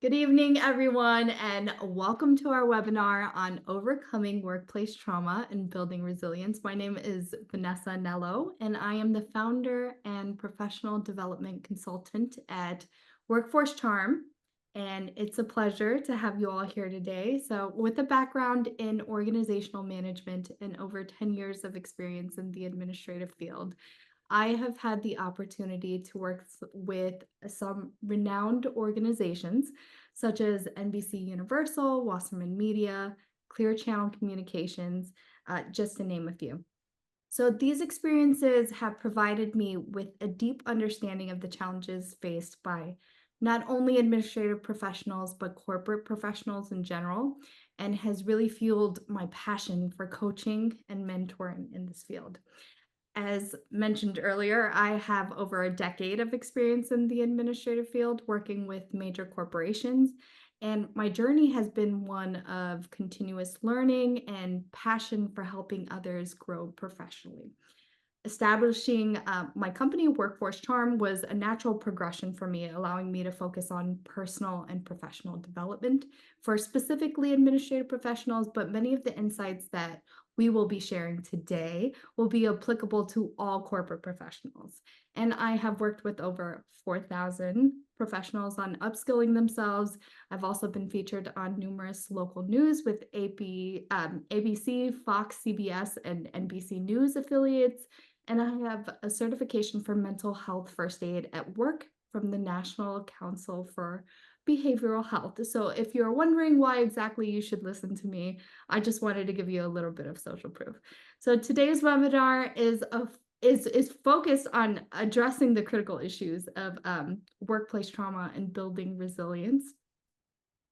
Good evening, everyone, and welcome to our webinar on overcoming workplace trauma and building resilience. My name is Vanessa Anello, and I am the founder and professional development consultant at Workforce Charm. And it's a pleasure to have you all here today. So, with a background in organizational management and over 10 years of experience in the administrative field, I have had the opportunity to work with some renowned organizations such as NBCUniversal, Wasserman Media, Clear Channel Communications, just to name a few. So these experiences have provided me with a deep understanding of the challenges faced by not only administrative professionals, but corporate professionals in general, and has really fueled my passion for coaching and mentoring in this field. As mentioned earlier, I have over a decade of experience in the administrative field working with major corporations, and my journey has been one of continuous learning and passion for helping others grow professionally. Establishing my company, Workforce Charm, was a natural progression for me, allowing me to focus on personal and professional development for specifically administrative professionals. But many of the insights that we will be sharing today will be applicable to all corporate professionals. And I have worked with over 4,000 professionals on upskilling themselves. I've also been featured on numerous local news with ABC, Fox, CBS, and NBC News affiliates. And I have a certification for mental health first aid at work from the National Council for Behavioral Health. So if you're wondering why exactly you should listen to me, I just wanted to give you a little bit of social proof. So today's webinar is focused on addressing the critical issues of workplace trauma and building resilience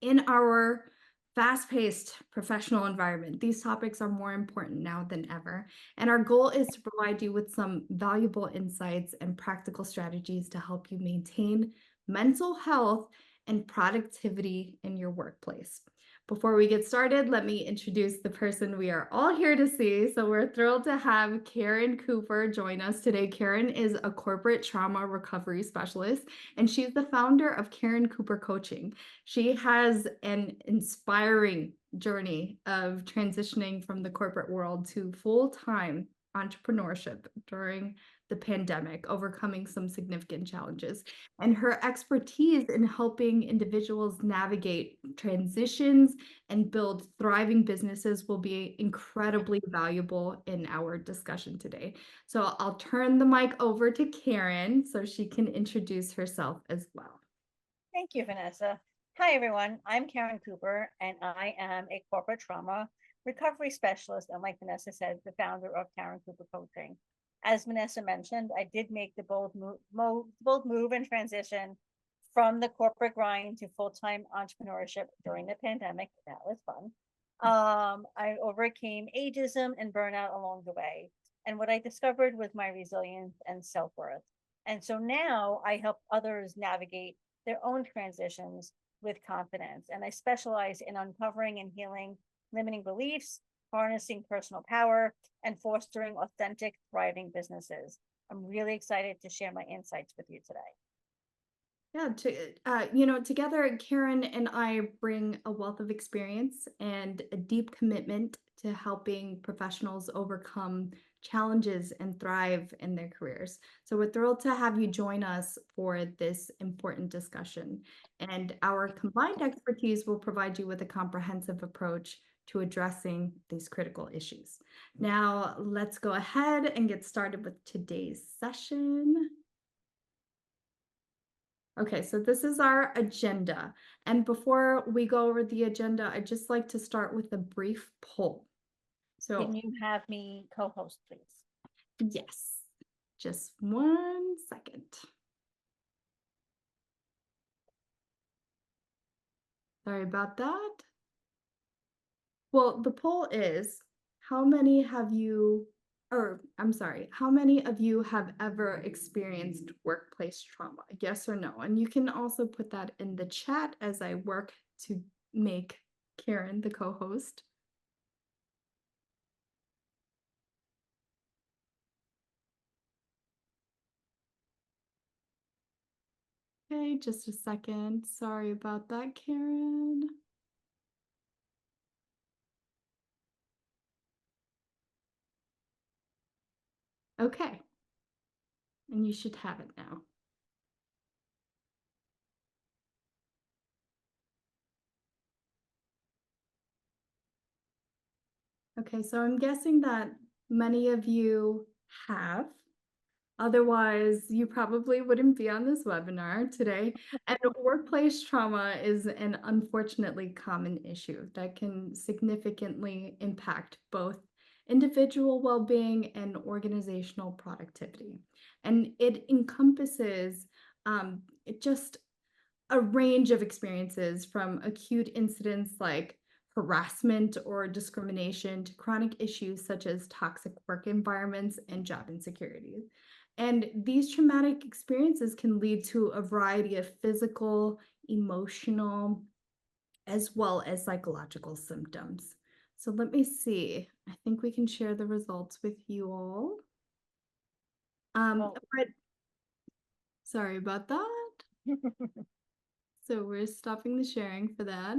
in our fast-paced professional environment. These topics are more important now than ever, and our goal is to provide you with some valuable insights and practical strategies to help you maintain mental health and productivity in your workplace. Before we get started, let me introduce the person we are all here to see. So we're thrilled to have Caren Cooper join us today. Caren is a corporate trauma recovery specialist, and she's the founder of Caren Cooper Coaching. She has an inspiring journey of transitioning from the corporate world to full-time entrepreneurship during the pandemic, overcoming some significant challenges. And her expertise in helping individuals navigate transitions and build thriving businesses will be incredibly valuable in our discussion today. So I'll turn the mic over to Caren so she can introduce herself as well. Thank you, Vanessa. Hi, everyone. I'm Caren Cooper, and I am a corporate trauma recovery specialist, and like Vanessa said, the founder of Caren Cooper Coaching. As Vanessa mentioned, I did make the bold move and transition from the corporate grind to full-time entrepreneurship during the pandemic. That was fun. I overcame ageism and burnout along the way. And what I discovered was my resilience and self-worth. And so now I help others navigate their own transitions with confidence. And I specialize in uncovering and healing limiting beliefs, harnessing personal power, and fostering authentic, thriving businesses. I'm really excited to share my insights with you today. Yeah, together, Caren and I bring a wealth of experience and a deep commitment to helping professionals overcome challenges and thrive in their careers. So we're thrilled to have you join us for this important discussion. And our combined expertise will provide you with a comprehensive approach to addressing these critical issues. Now, let's go ahead and get started with today's session. Okay, so this is our agenda. And before we go over the agenda, I'd just like to start with a brief poll. Can you have me co-host, please? Yes, just 1 second. Sorry about that. Well, the poll is, how many of you have ever experienced workplace trauma? Yes or no? And you can also put that in the chat as I work to make Caren the co-host. Okay, just a second. Sorry about that, Karen. Okay, and you should have it now. Okay, so I'm guessing that many of you have. Otherwise, you probably wouldn't be on this webinar today. And workplace trauma is an unfortunately common issue that can significantly impact both individual well-being and organizational productivity. And it encompasses just a range of experiences from acute incidents like harassment or discrimination to chronic issues such as toxic work environments and job insecurity. And these traumatic experiences can lead to a variety of physical, emotional, as well as psychological symptoms. So let me see. I think we can share the results with you all. Well, But sorry about that. So we're stopping the sharing for that.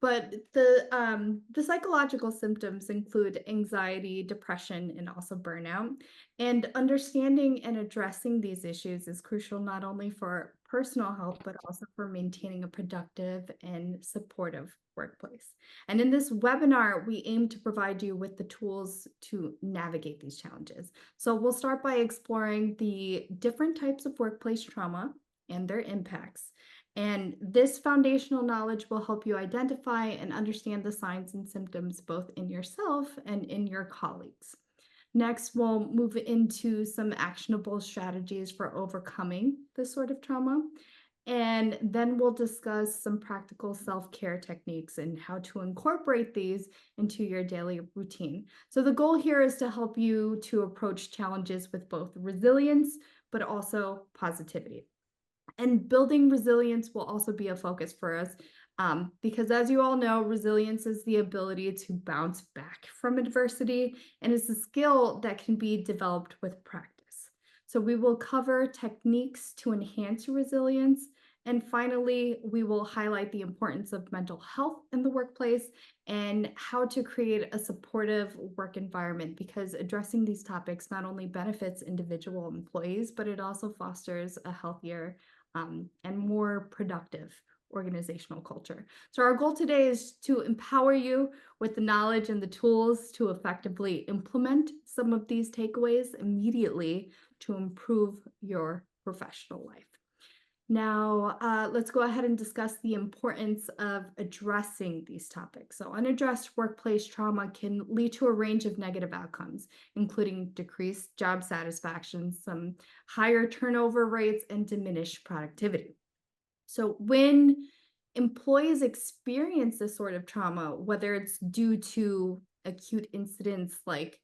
But the psychological symptoms include anxiety, depression, and also burnout. And understanding and addressing these issues is crucial not only for personal health, but also for maintaining a productive and supportive workplace. And in this webinar, we aim to provide you with the tools to navigate these challenges. So we'll start by exploring the different types of workplace trauma and their impacts. And this foundational knowledge will help you identify and understand the signs and symptoms both in yourself and in your colleagues. Next, we'll move into some actionable strategies for overcoming this sort of trauma. And then we'll discuss some practical self-care techniques and how to incorporate these into your daily routine. So the goal here is to help you to approach challenges with both resilience, but also positivity. And building resilience will also be a focus for us because, as you all know, resilience is the ability to bounce back from adversity and is a skill that can be developed with practice. So, we will cover techniques to enhance resilience. And finally, we will highlight the importance of mental health in the workplace and how to create a supportive work environment because addressing these topics not only benefits individual employees, but it also fosters a healthier and more productive organizational culture. So our goal today is to empower you with the knowledge and the tools to effectively implement some of these takeaways immediately to improve your professional life. Now, let's go ahead and discuss the importance of addressing these topics. So unaddressed workplace trauma can lead to a range of negative outcomes, including decreased job satisfaction, some higher turnover rates, and diminished productivity. So when employees experience this sort of trauma, whether it's due to acute incidents like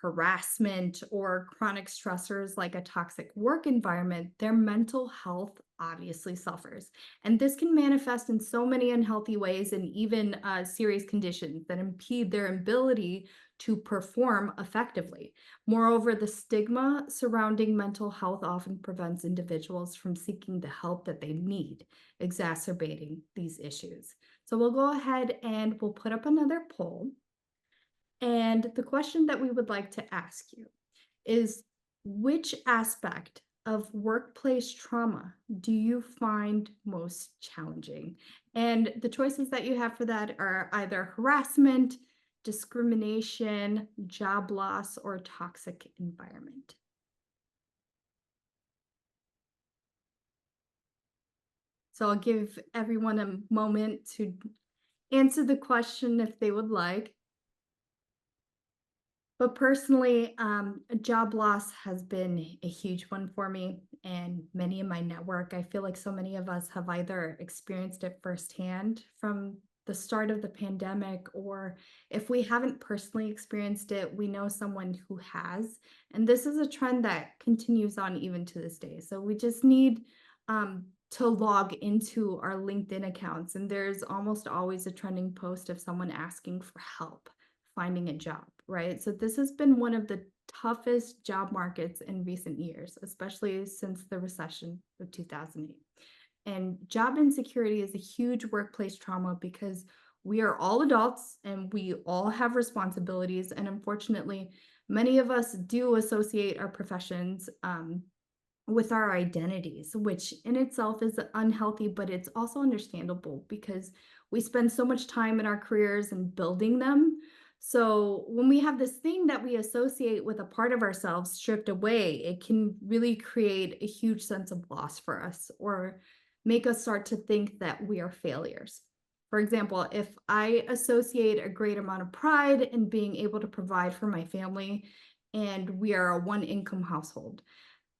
harassment or chronic stressors like a toxic work environment, their mental health obviously suffers. And this can manifest in so many unhealthy ways and even serious conditions that impede their ability to perform effectively. Moreover, the stigma surrounding mental health often prevents individuals from seeking the help that they need, exacerbating these issues. So we'll go ahead and we'll put up another poll. And the question that we would like to ask you is, which aspect of workplace trauma do you find most challenging? And the choices that you have for that are either harassment, discrimination, job loss, or toxic environment. So I'll give everyone a moment to answer the question if they would like. But personally, job loss has been a huge one for me and many in my network. I feel like so many of us have either experienced it firsthand from the start of the pandemic, or if we haven't personally experienced it, we know someone who has. And this is a trend that continues on even to this day. So we just need to log into our LinkedIn accounts, and there's almost always a trending post of someone asking for help finding a job, right? So this has been one of the toughest job markets in recent years, especially since the recession of 2008. And job insecurity is a huge workplace trauma because we are all adults and we all have responsibilities. And unfortunately, many of us do associate our professions with our identities, which in itself is unhealthy, but it's also understandable because we spend so much time in our careers and building them. So when we have this thing that we associate with a part of ourselves stripped away, it can really create a huge sense of loss for us or make us start to think that we are failures. For example, if I associate a great amount of pride in being able to provide for my family and we are a one income household,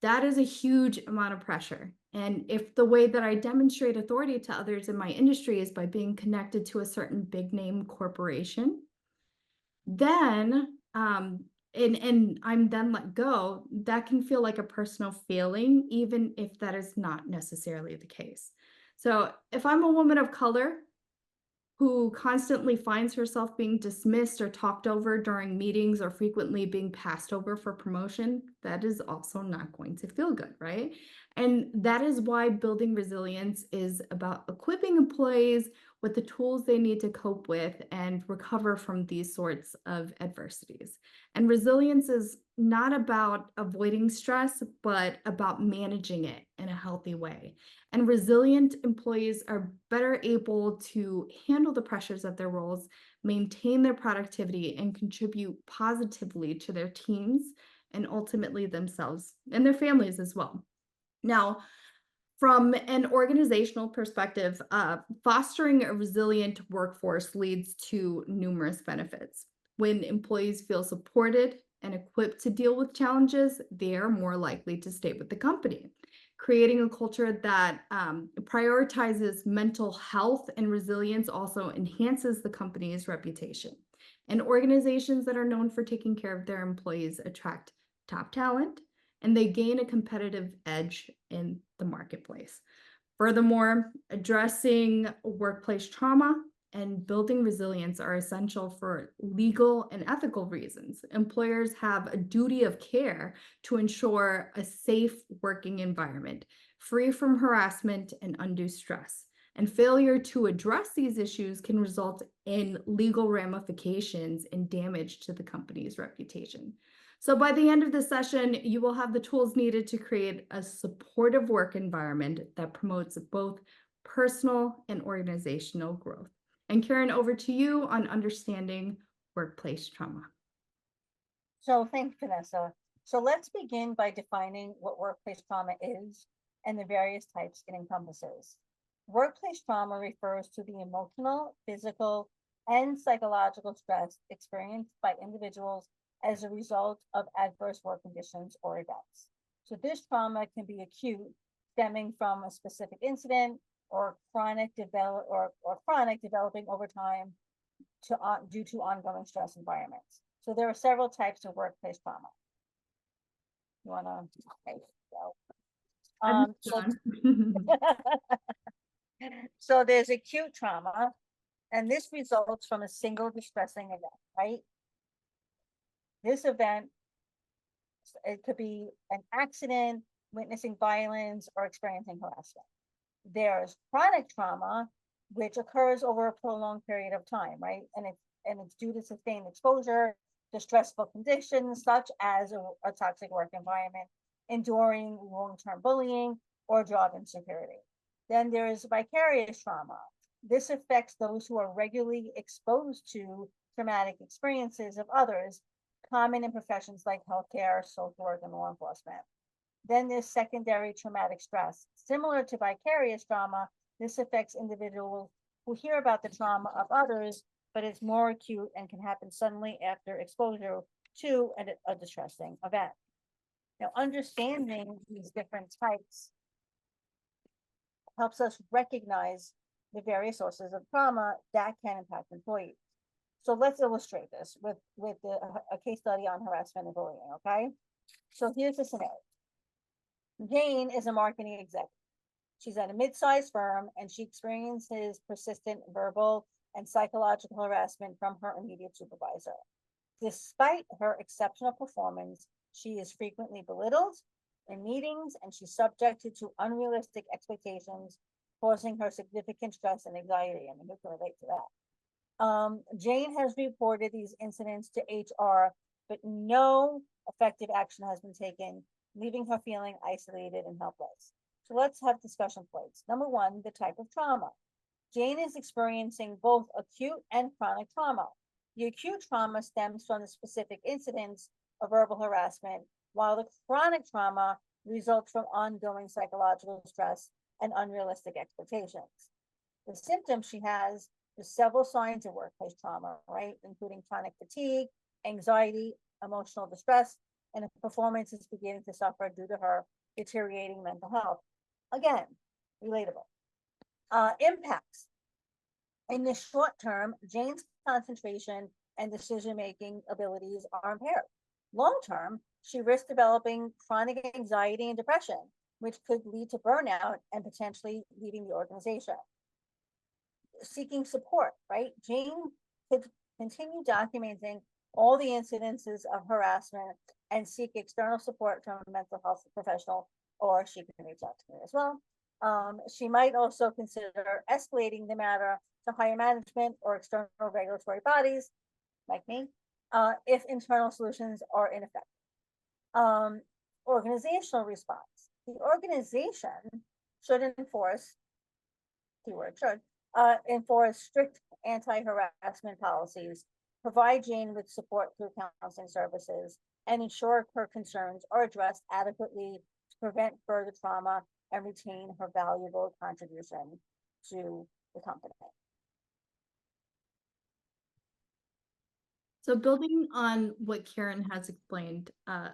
that is a huge amount of pressure. And if the way that I demonstrate authority to others in my industry is by being connected to a certain big name corporation, then and I'm then let go, that can feel like a personal failing, even if that is not necessarily the case. So if I'm a woman of color who constantly finds herself being dismissed or talked over during meetings or frequently being passed over for promotion, that is also not going to feel good, right? And that is why building resilience is about equipping employees with the tools they need to cope with and recover from these sorts of adversities. And resilience is not about avoiding stress, but about managing it in a healthy way. And resilient employees are better able to handle the pressures of their roles, maintain their productivity, and contribute positively to their teams and ultimately themselves and their families as well. Now, from an organizational perspective, fostering a resilient workforce leads to numerous benefits. When employees feel supported and equipped to deal with challenges, they are more likely to stay with the company. Creating a culture that prioritizes mental health and resilience also enhances the company's reputation. And organizations that are known for taking care of their employees attract top talent and they gain a competitive edge in the marketplace. Furthermore, addressing workplace trauma and building resilience are essential for legal and ethical reasons. Employers have a duty of care to ensure a safe working environment, free from harassment and undue stress. And failure to address these issues can result in legal ramifications and damage to the company's reputation. So by the end of the session, you will have the tools needed to create a supportive work environment that promotes both personal and organizational growth. And Karen, over to you on understanding workplace trauma. So thanks, Vanessa. So let's begin by defining what workplace trauma is and the various types it encompasses. Workplace trauma refers to the emotional, physical, and psychological stress experienced by individuals as a result of adverse work conditions or events. So this trauma can be acute, stemming from a specific incident, or chronic developing over time due to ongoing stress environments. So there are several types of workplace trauma. You want to? Okay, so, so there's acute trauma, and this results from a single distressing event, right? This event, it could be an accident, witnessing violence, or experiencing harassment. There's chronic trauma, which occurs over a prolonged period of time, right? And it's due to sustained exposure to stressful conditions such as a toxic work environment, enduring long-term bullying, or job insecurity. Then there is vicarious trauma. This affects those who are regularly exposed to traumatic experiences of others, common in professions like healthcare, social work, and law enforcement. Then there's secondary traumatic stress. Similar to vicarious trauma, this affects individuals who hear about the trauma of others, but it's more acute and can happen suddenly after exposure to a distressing event. Now, understanding these different types helps us recognize the various sources of trauma that can impact employees. So let's illustrate this with a case study on harassment and bullying, okay? So here's the scenario. Jane is a marketing executive. She's at a mid-sized firm and she experiences persistent verbal and psychological harassment from her immediate supervisor. Despite her exceptional performance, she is frequently belittled in meetings and she's subjected to unrealistic expectations causing her significant stress and anxiety. I mean, who can relate to that? Jane has reported these incidents to HR, but no effective action has been taken, leaving her feeling isolated and helpless. So let's have discussion points. Number one, the type of trauma. Jane is experiencing both acute and chronic trauma. The acute trauma stems from the specific incidents of verbal harassment, while the chronic trauma results from ongoing psychological stress and unrealistic expectations. The symptoms she has, there's several signs of workplace trauma, right? Including chronic fatigue, anxiety, emotional distress, and performance is beginning to suffer due to her deteriorating mental health. Again, relatable. Impacts. In the short term, Jane's concentration and decision-making abilities are impaired. Long term, she risks developing chronic anxiety and depression, which could lead to burnout and potentially leaving the organization. Seeking support, right? Jane could continue documenting all the incidences of harassment and seek external support from a mental health professional, or she can reach out to me as well. She might also consider escalating the matter to higher management or external regulatory bodies, like me, if internal solutions are ineffective. Organizational response. The organization should enforce, keyword should, enforce strict anti-harassment policies, provide Jane with support through counseling services, and ensure her concerns are addressed adequately to prevent further trauma and retain her valuable contribution to the company. So building on what Caren has explained,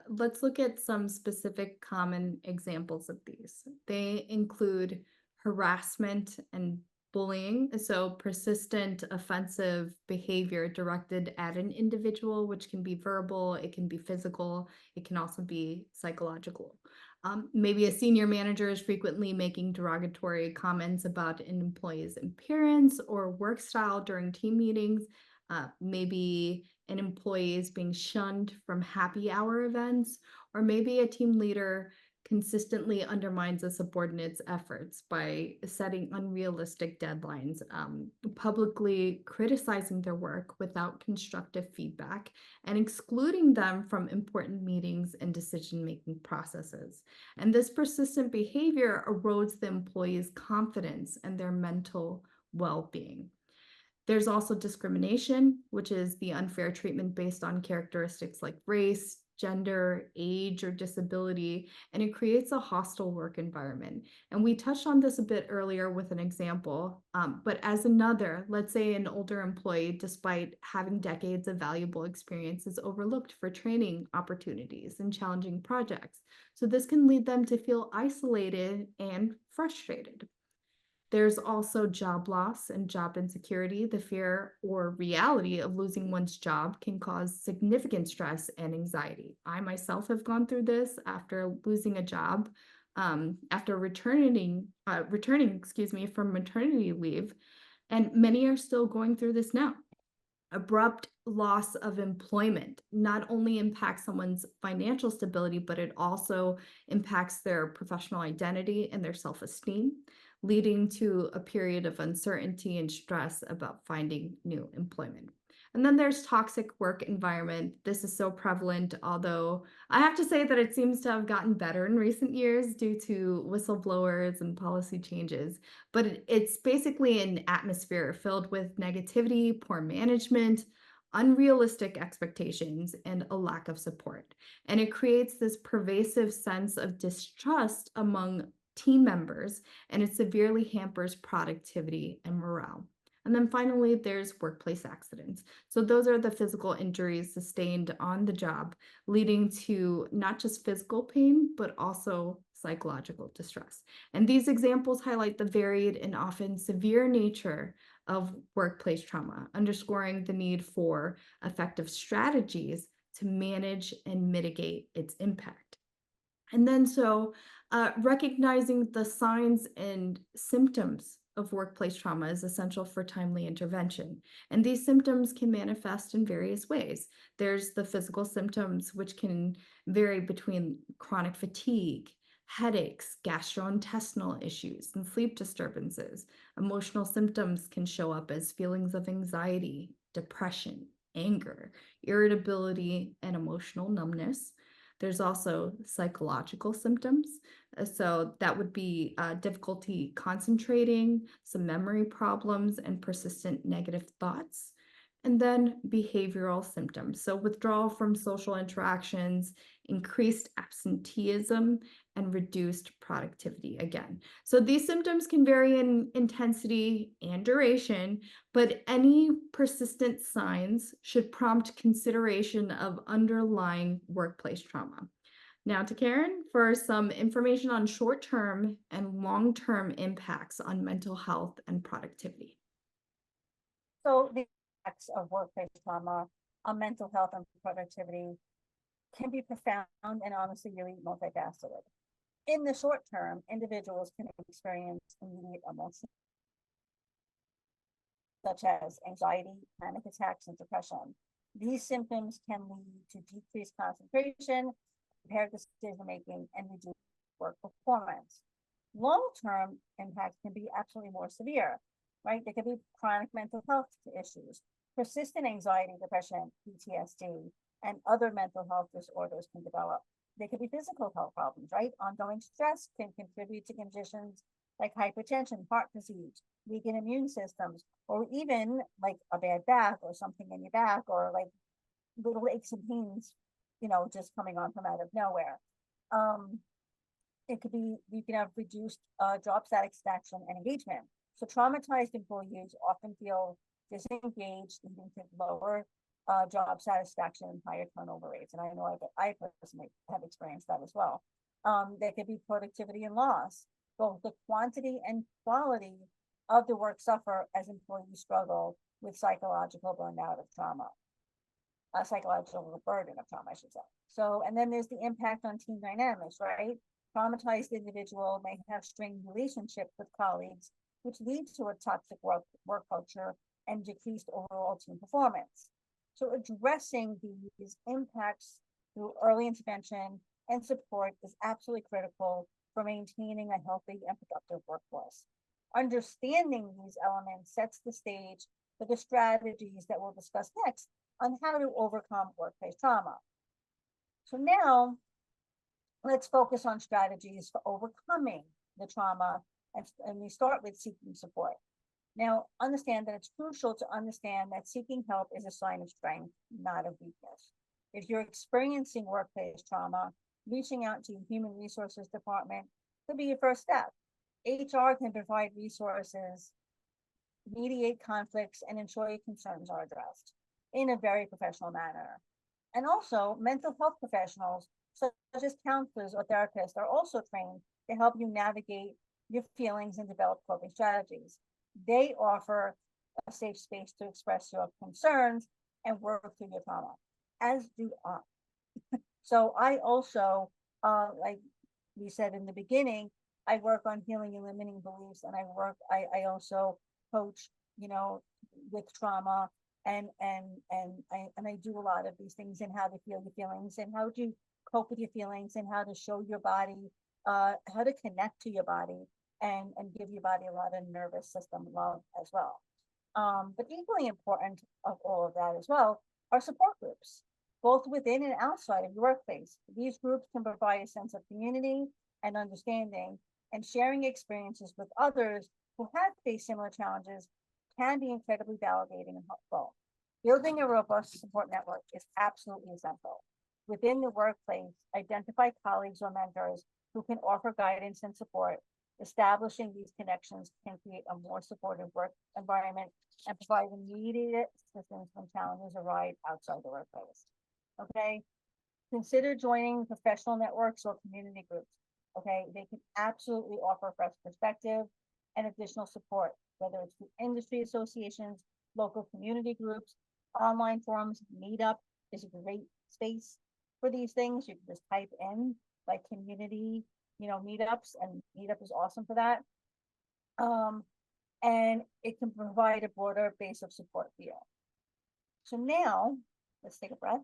let's look at some specific common examples of these. They include harassment and bullying, so persistent offensive behavior directed at an individual, which can be verbal, it can be physical, it can also be psychological. Maybe a senior manager is frequently making derogatory comments about an employee's appearance or work style during team meetings. Maybe an employee is being shunned from happy hour events, or maybe a team leader consistently undermines a subordinate's efforts by setting unrealistic deadlines, publicly criticizing their work without constructive feedback, and excluding them from important meetings and decision-making processes. And this persistent behavior erodes the employee's confidence and their mental well-being. There's also discrimination, which is the unfair treatment based on characteristics like race, gender, age, or disability, and it creates a hostile work environment. And we touched on this a bit earlier with an example, but as another, let's say an older employee, despite having decades of valuable experience, is overlooked for training opportunities and challenging projects. So this can lead them to feel isolated and frustrated. There's also job loss and job insecurity. The fear or reality of losing one's job can cause significant stress and anxiety. I myself have gone through this after losing a job, after returning from maternity leave, and many are still going through this now. Abrupt loss of employment not only impacts someone's financial stability, but it also impacts their professional identity and their self-esteem, leading to a period of uncertainty and stress about finding new employment. And then there's toxic work environment. This is so prevalent, although I have to say that it seems to have gotten better in recent years due to whistleblowers and policy changes. But it's basically an atmosphere filled with negativity, poor management, unrealistic expectations, and a lack of support. And it creates this pervasive sense of distrust among team members, and it severely hampers productivity and morale. And then finally, there's workplace accidents. So those are the physical injuries sustained on the job, leading to not just physical pain, but also psychological distress. And these examples highlight the varied and often severe nature of workplace trauma, underscoring the need for effective strategies to manage and mitigate its impact. And then recognizing the signs and symptoms of workplace trauma is essential for timely intervention. And these symptoms can manifest in various ways. There's the physical symptoms, which can vary between chronic fatigue, Headaches, gastrointestinal issues, and sleep disturbances. Emotional symptoms can show up as feelings of anxiety, depression, anger, irritability, and emotional numbness. There's also psychological symptoms. So that would be difficulty concentrating, some memory problems, and persistent negative thoughts. And then behavioral symptoms. So withdrawal from social interactions, increased absenteeism, and reduced productivity again. So these symptoms can vary in intensity and duration, but any persistent signs should prompt consideration of underlying workplace trauma. Now to Karen for some information on short-term and long-term impacts on mental health and productivity. So the effects of workplace trauma on mental health and productivity can be profound and honestly really multifaceted. In the short term, individuals can experience immediate emotions such as anxiety, panic attacks, and depression. These symptoms can lead to decreased concentration, impaired decision making, and reduced work performance. Long-term impacts can be absolutely more severe, right? There could be chronic mental health issues, persistent anxiety, depression, PTSD, and other mental health disorders can develop. There could be physical health problems, right? Ongoing stress can contribute to conditions like hypertension, heart disease, weakened immune systems, or even like a bad back or something in your back, or like little aches and pains, just coming on from out of nowhere. It could be, you can have reduced job satisfaction and engagement. So traumatized employees often feel disengaged, leading to lower job satisfaction and higher turnover rates. And I know I personally have experienced that as well. There could be productivity and loss. Both the quantity and quality of the work suffer as employees struggle with psychological burnout of trauma, psychological burden of trauma, I should say. So, and then there's the impact on team dynamics, right? Traumatized individual may have strained relationships with colleagues, which leads to a toxic work culture and decreased overall team performance. So addressing these impacts through early intervention and support is absolutely critical for maintaining a healthy and productive workforce. Understanding these elements sets the stage for the strategies that we'll discuss next on how to overcome workplace trauma. So now let's focus on strategies for overcoming the trauma, and we start with seeking support. Now, understand that it's crucial to understand that seeking help is a sign of strength, not of weakness. If you're experiencing workplace trauma, reaching out to your human resources department could be your first step. HR can provide resources, mediate conflicts, and ensure your concerns are addressed in a very professional manner. And also, mental health professionals, such as counselors or therapists, are also trained to help you navigate your feelings and develop coping strategies. They offer a safe space to express your concerns and work through your trauma, as do I. So I also, like we said in the beginning, I work on healing and limiting beliefs, and I also coach, with trauma, and I do a lot of these things, and how to feel your feelings, and how to cope with your feelings, and how to show your body, how to connect to your body, and give your body a lot of nervous system love as well. But equally important of all of that as well are support groups, both within and outside of your workplace. These groups can provide a sense of community and understanding, and sharing experiences with others who have faced similar challenges can be incredibly validating and helpful. Building a robust support network is absolutely essential. Within the workplace, identify colleagues or mentors who can offer guidance and support. Establishing these connections can create a more supportive work environment and provide immediate assistance when challenges arise outside the workplace. Okay, consider joining professional networks or community groups. Okay, they can absolutely offer fresh perspective and additional support, whether it's through industry associations, local community groups, online forums. Meetup is a great space for these things. You can just type in like community, meetups, and Meetup is awesome for that. And it can provide a broader base of support for you. So now let's take a breath.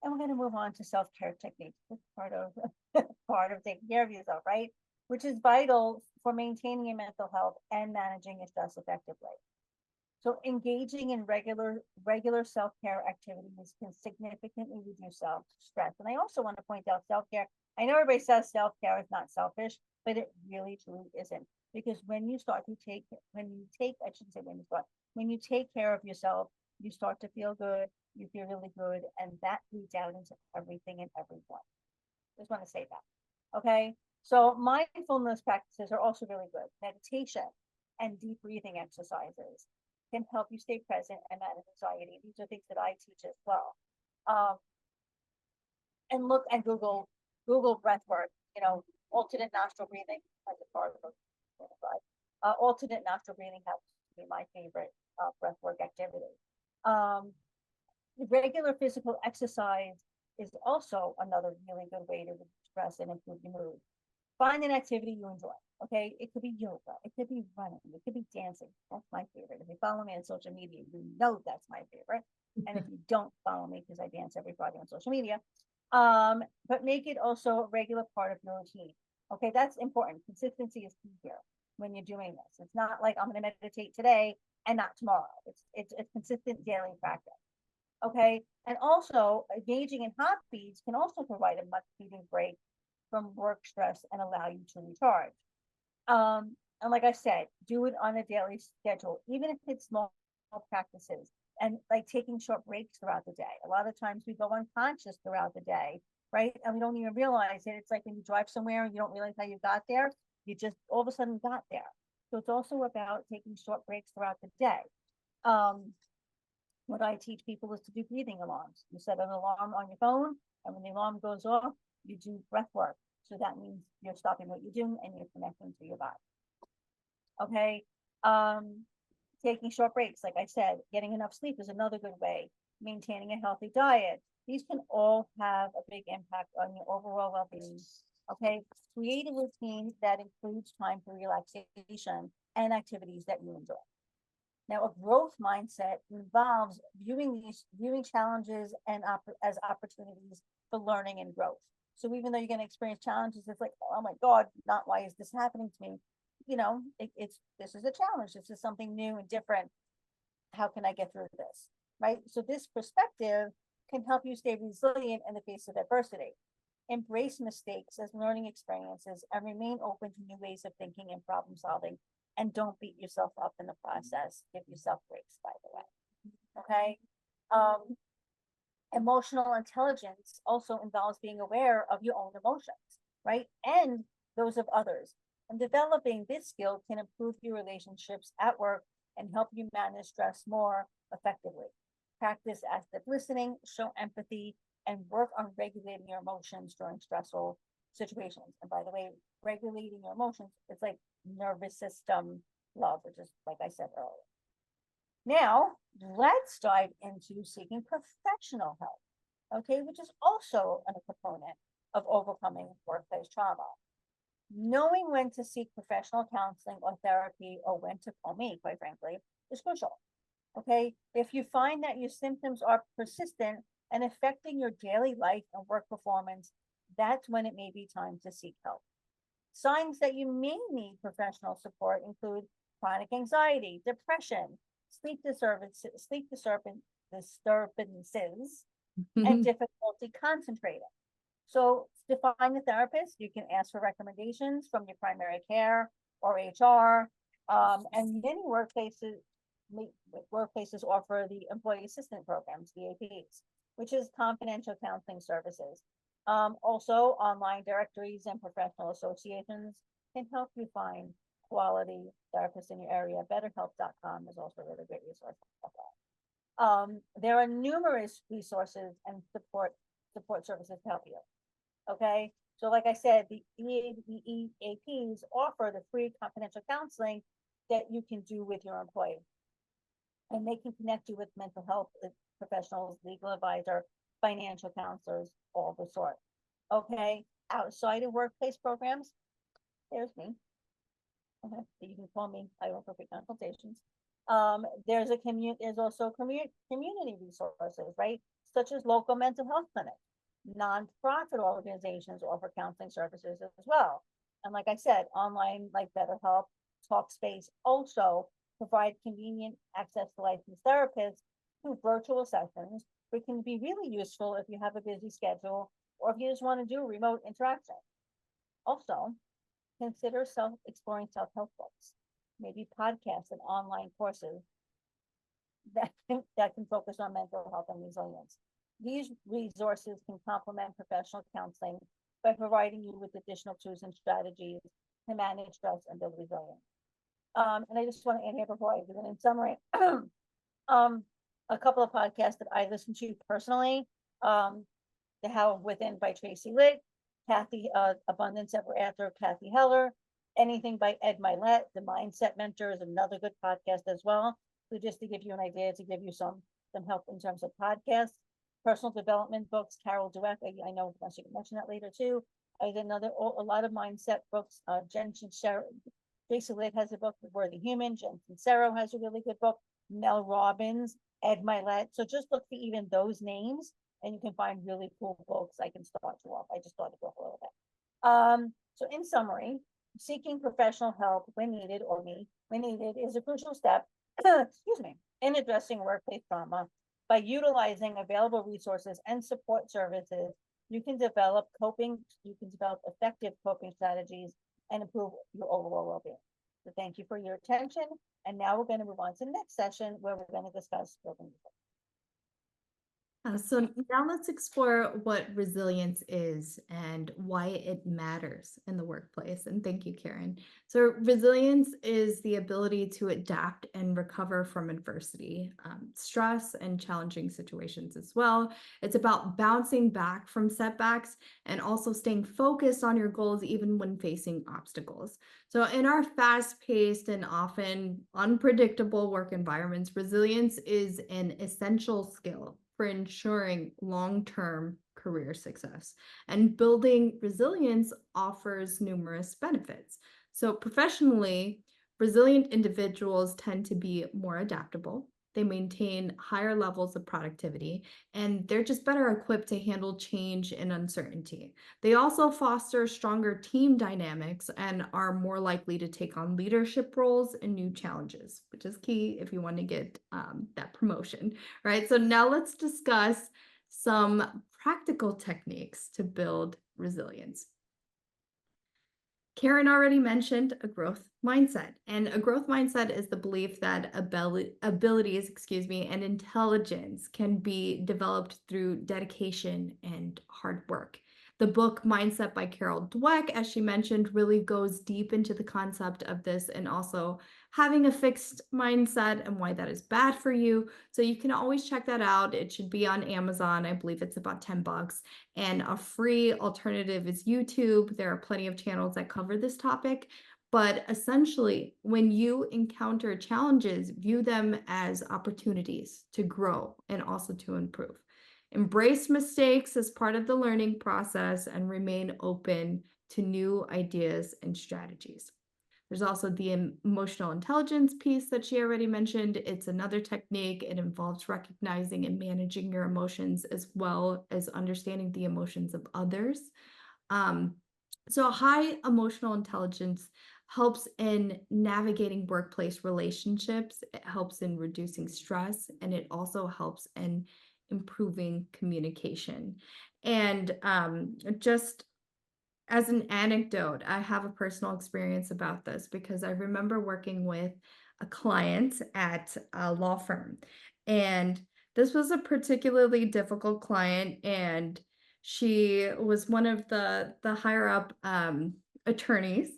And we're going to move on to self-care techniques. It's part of part of taking care of yourself, right? Which is vital for maintaining your mental health and managing your stress effectively. So engaging in regular self-care activities can significantly reduce stress. And I also want to point out self-care. I know everybody says self-care is not selfish, but it really truly isn't. Because when you I shouldn't say when you start, when you take care of yourself, you start to feel good, you feel really good, and that leads out into everything and everyone. Just want to say that. Okay. So mindfulness practices are also really good. Meditation and deep breathing exercises can help you stay present and manage anxiety. These are things that I teach as well. Um, and look and Google breath work, alternate nostril breathing as a part of alternate nostril breathing happens to be my favorite breath work activity. Um, regular physical exercise is also another really good way to reduce stress and improve your mood. Find an activity you enjoy. Okay, it could be yoga, it could be running, it could be dancing. That's my favorite. If you follow me on social media, you know that's my favorite. And if you don't follow me, because I dance every Friday on social media, but make it also a regular part of your routine. Okay, that's important. Consistency is key here when you're doing this. It's not like I'm going to meditate today and not tomorrow. It's a consistent daily practice. Okay, and also engaging in hobbies can also provide a much needed break from work stress and allow you to recharge. And like I said, do it on a daily schedule, even if it's small practices and like taking short breaks throughout the day. A lot of times we go unconscious throughout the day, right? And we don't even realize it. It's like when you drive somewhere and you don't realize how you got there, you just all of a sudden got there. So it's also about taking short breaks throughout the day. What I teach people is to do breathing alarms. You set an alarm on your phone, and when the alarm goes off, you do breath work. So that means you're stopping what you're doing and you're connecting to your body. Okay. Taking short breaks, like I said, getting enough sleep is another good way. Maintaining a healthy diet. These can all have a big impact on your overall well-being. Okay. Create a routine that includes time for relaxation and activities that you enjoy. Now, a growth mindset involves viewing challenges and as opportunities for learning and growth. So even though you're going to experience challenges, it's like, oh my God, not why is this happening to me? This is a challenge. This is something new and different. How can I get through this? Right. So this perspective can help you stay resilient in the face of adversity. Embrace mistakes as learning experiences and remain open to new ways of thinking and problem solving. And don't beat yourself up in the process. Give yourself breaks, by the way. Okay. Emotional intelligence also involves being aware of your own emotions, right? And those of others. And developing this skill can improve your relationships at work and help you manage stress more effectively. Practice active listening, show empathy, and work on regulating your emotions during stressful situations. And by the way, regulating your emotions is like nervous system love, which is like I said earlier. Now, let's dive into seeking professional help, okay, which is also a component of overcoming workplace trauma. Knowing when to seek professional counseling or therapy, or when to call me, quite frankly, is crucial. Okay, if you find that your symptoms are persistent and affecting your daily life and work performance, that's when it may be time to seek help. Signs that you may need professional support include chronic anxiety, depression, sleep disturbances, and difficulty concentrating. So to find a therapist, you can ask for recommendations from your primary care or HR. And many workplaces offer the employee assistance programs, the APs, which is confidential counseling services. Also, online directories and professional associations can help you find quality therapists in your area. BetterHelp.com is also a really great resource. There are numerous resources and support services to help you. Okay, so like I said, the EAPs offer the free confidential counseling that you can do with your employee, and they can connect you with mental health professionals, legal advisor, financial counselors, all the sort. Okay, outside of workplace programs, there's me. Okay, you can call me. I offer free consultations. There's also community resources, right? Such as local mental health clinics. Nonprofit organizations offer counseling services as well. And like I said, online like BetterHelp, Talkspace also provide convenient access to licensed therapists through virtual sessions, which can be really useful if you have a busy schedule or if you just want to do remote interaction. Also, consider exploring self-help books, maybe podcasts and online courses that can focus on mental health and resilience. These resources can complement professional counseling by providing you with additional tools and strategies to manage stress and build resilience. And I just want to add here before I do it in summary, a couple of podcasts that I listen to personally. The How Within by Tracy Litt, Kathy Abundance Ever After, Kathy Heller, Anything by Ed Milet, The Mindset Mentor is another good podcast as well. So just to give you an idea, to give you some help in terms of podcasts, personal development books, Carol Dweck. I know I should mention that later too. I did a lot of mindset books. Jen Sincero, Tracy Litt has a book, The Worthy Human. Jen Sincero has a really good book. Mel Robbins, Ed Milet. So just look for even those names and you can find really cool books. I can start you off. I just started off a little bit. So in summary, seeking professional help when needed is a crucial step, excuse me, in addressing workplace trauma. By utilizing available resources and support services, you can develop effective coping strategies and improve your overall well-being. So thank you for your attention. And now we're going to move on to the next session where we're going to discuss building resilience. So now let's explore what resilience is and why it matters in the workplace. And thank you, Caren. So resilience is the ability to adapt and recover from adversity, stress, and challenging situations as well. It's about bouncing back from setbacks and also staying focused on your goals even when facing obstacles. So in our fast-paced and often unpredictable work environments, resilience is an essential skill for ensuring long-term career success. And building resilience offers numerous benefits. So professionally, resilient individuals tend to be more adaptable. They maintain higher levels of productivity, and they're just better equipped to handle change and uncertainty. They also foster stronger team dynamics and are more likely to take on leadership roles and new challenges, which is key if you want to get that promotion, right? So now let's discuss some practical techniques to build resilience. Caren already mentioned a growth mindset, and a growth mindset is the belief that abilities, and intelligence can be developed through dedication and hard work. The book Mindset by Carol Dweck, as she mentioned, really goes deep into the concept of this and also having a fixed mindset and why that is bad for you. So you can always check that out. It should be on Amazon. I believe it's about $10. And a free alternative is YouTube. There are plenty of channels that cover this topic. But essentially, when you encounter challenges, view them as opportunities to grow and also to improve. Embrace mistakes as part of the learning process and remain open to new ideas and strategies. There's also the emotional intelligence piece that she already mentioned. It's another technique. It involves recognizing and managing your emotions as well as understanding the emotions of others. So high emotional intelligence helps in navigating workplace relationships. It helps in reducing stress, and it also helps in improving communication. And just as an anecdote, I have a personal experience about this because I remember working with a client at a law firm, and this was a particularly difficult client, and she was one of the higher up attorneys.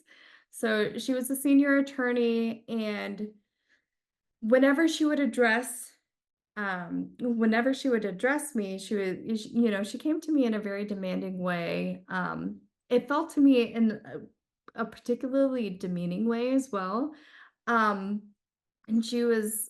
So she was a senior attorney, and whenever she would address me, she came to me in a very demanding way. It felt to me in a particularly demeaning way as well. And she was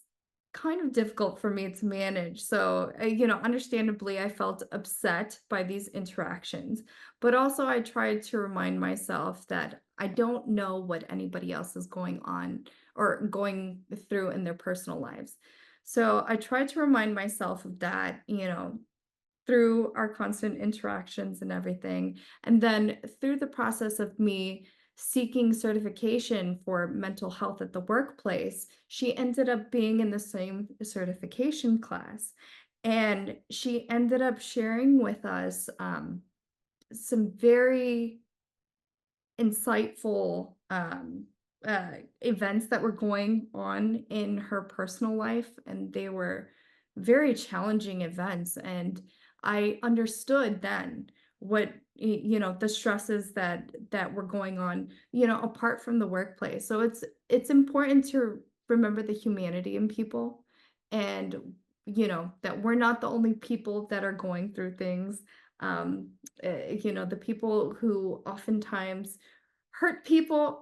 kind of difficult for me to manage. So, understandably, I felt upset by these interactions, but also I tried to remind myself that I don't know what anybody else is going on or going through in their personal lives. So, I tried to remind myself of that, through our constant interactions and everything. And then through the process of me seeking certification for mental health at the workplace, she ended up being in the same certification class. And she ended up sharing with us some very insightful events that were going on in her personal life, and they were very challenging events. And I understood then what the stresses that were going on, apart from the workplace. So it's important to remember the humanity in people, and that we're not the only people that are going through things. The people who oftentimes hurt people,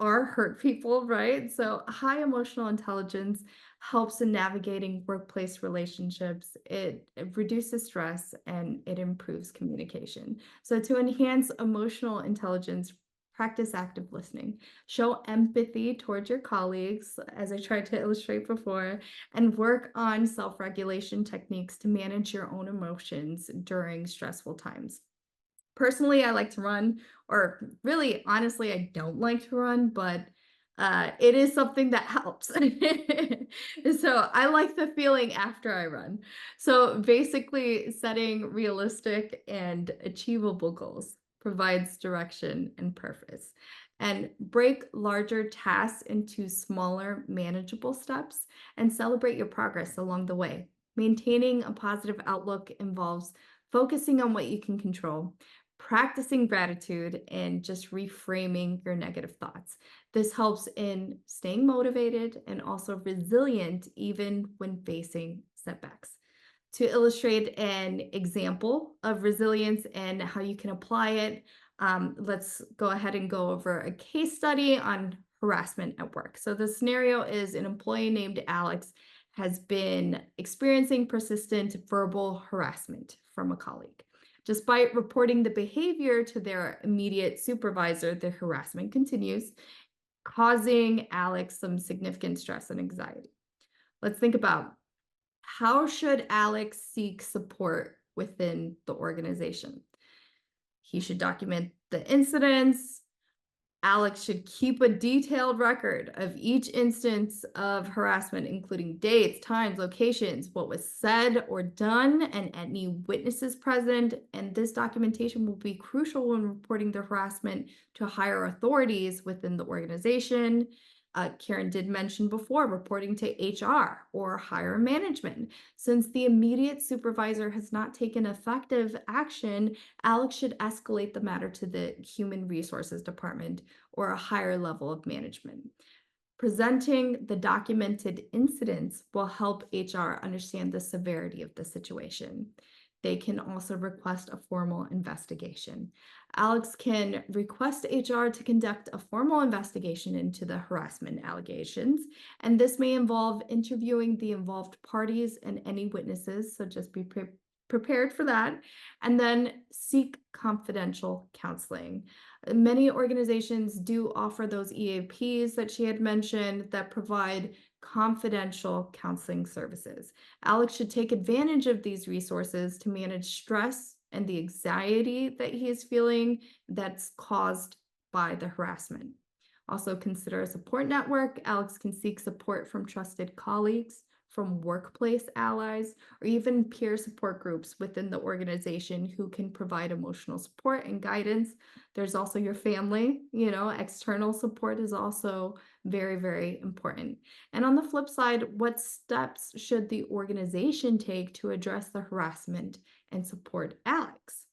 right? So high emotional intelligence helps in navigating workplace relationships. It reduces stress and it improves communication. So to enhance emotional intelligence, practice active listening. Show empathy towards your colleagues, as I tried to illustrate before, and work on self-regulation techniques to manage your own emotions during stressful times. Personally, I like to run, or really, honestly, I don't like to run, but it is something that helps. So I like the feeling after I run. So basically, setting realistic and achievable goals provides direction and purpose. And break larger tasks into smaller, manageable steps and celebrate your progress along the way. Maintaining a positive outlook involves focusing on what you can control, practicing gratitude, and just reframing your negative thoughts. This helps in staying motivated and also resilient even when facing setbacks. To illustrate an example of resilience and how you can apply it, let's go ahead and go over a case study on harassment at work. So the scenario is an employee named Alex has been experiencing persistent verbal harassment from a colleague. Despite reporting the behavior to their immediate supervisor, the harassment continues, causing Alex some significant stress and anxiety. Let's think about, how should Alex seek support within the organization? He should document the incidents. Alex should keep a detailed record of each instance of harassment, including dates, times, locations, what was said or done, and any witnesses present. And this documentation will be crucial when reporting the harassment to higher authorities within the organization. Caren did mention before, reporting to HR or higher management. Since the immediate supervisor has not taken effective action, Alex should escalate the matter to the Human Resources Department or a higher level of management. Presenting the documented incidents will help HR understand the severity of the situation. They can also request a formal investigation. Alex can request HR to conduct a formal investigation into the harassment allegations, and this may involve interviewing the involved parties and any witnesses, so just be prepared for that, and then seek confidential counseling. Many organizations do offer those EAPs that she had mentioned that provide confidential counseling services. Alex should take advantage of these resources to manage stress and the anxiety that he is feeling that's caused by the harassment. Also, consider a support network. Alex can seek support from trusted colleagues, from workplace allies, or even peer support groups within the organization who can provide emotional support and guidance. There's also your family, external support is also very, very important. And on the flip side, what steps should the organization take to address the harassment and support Alex?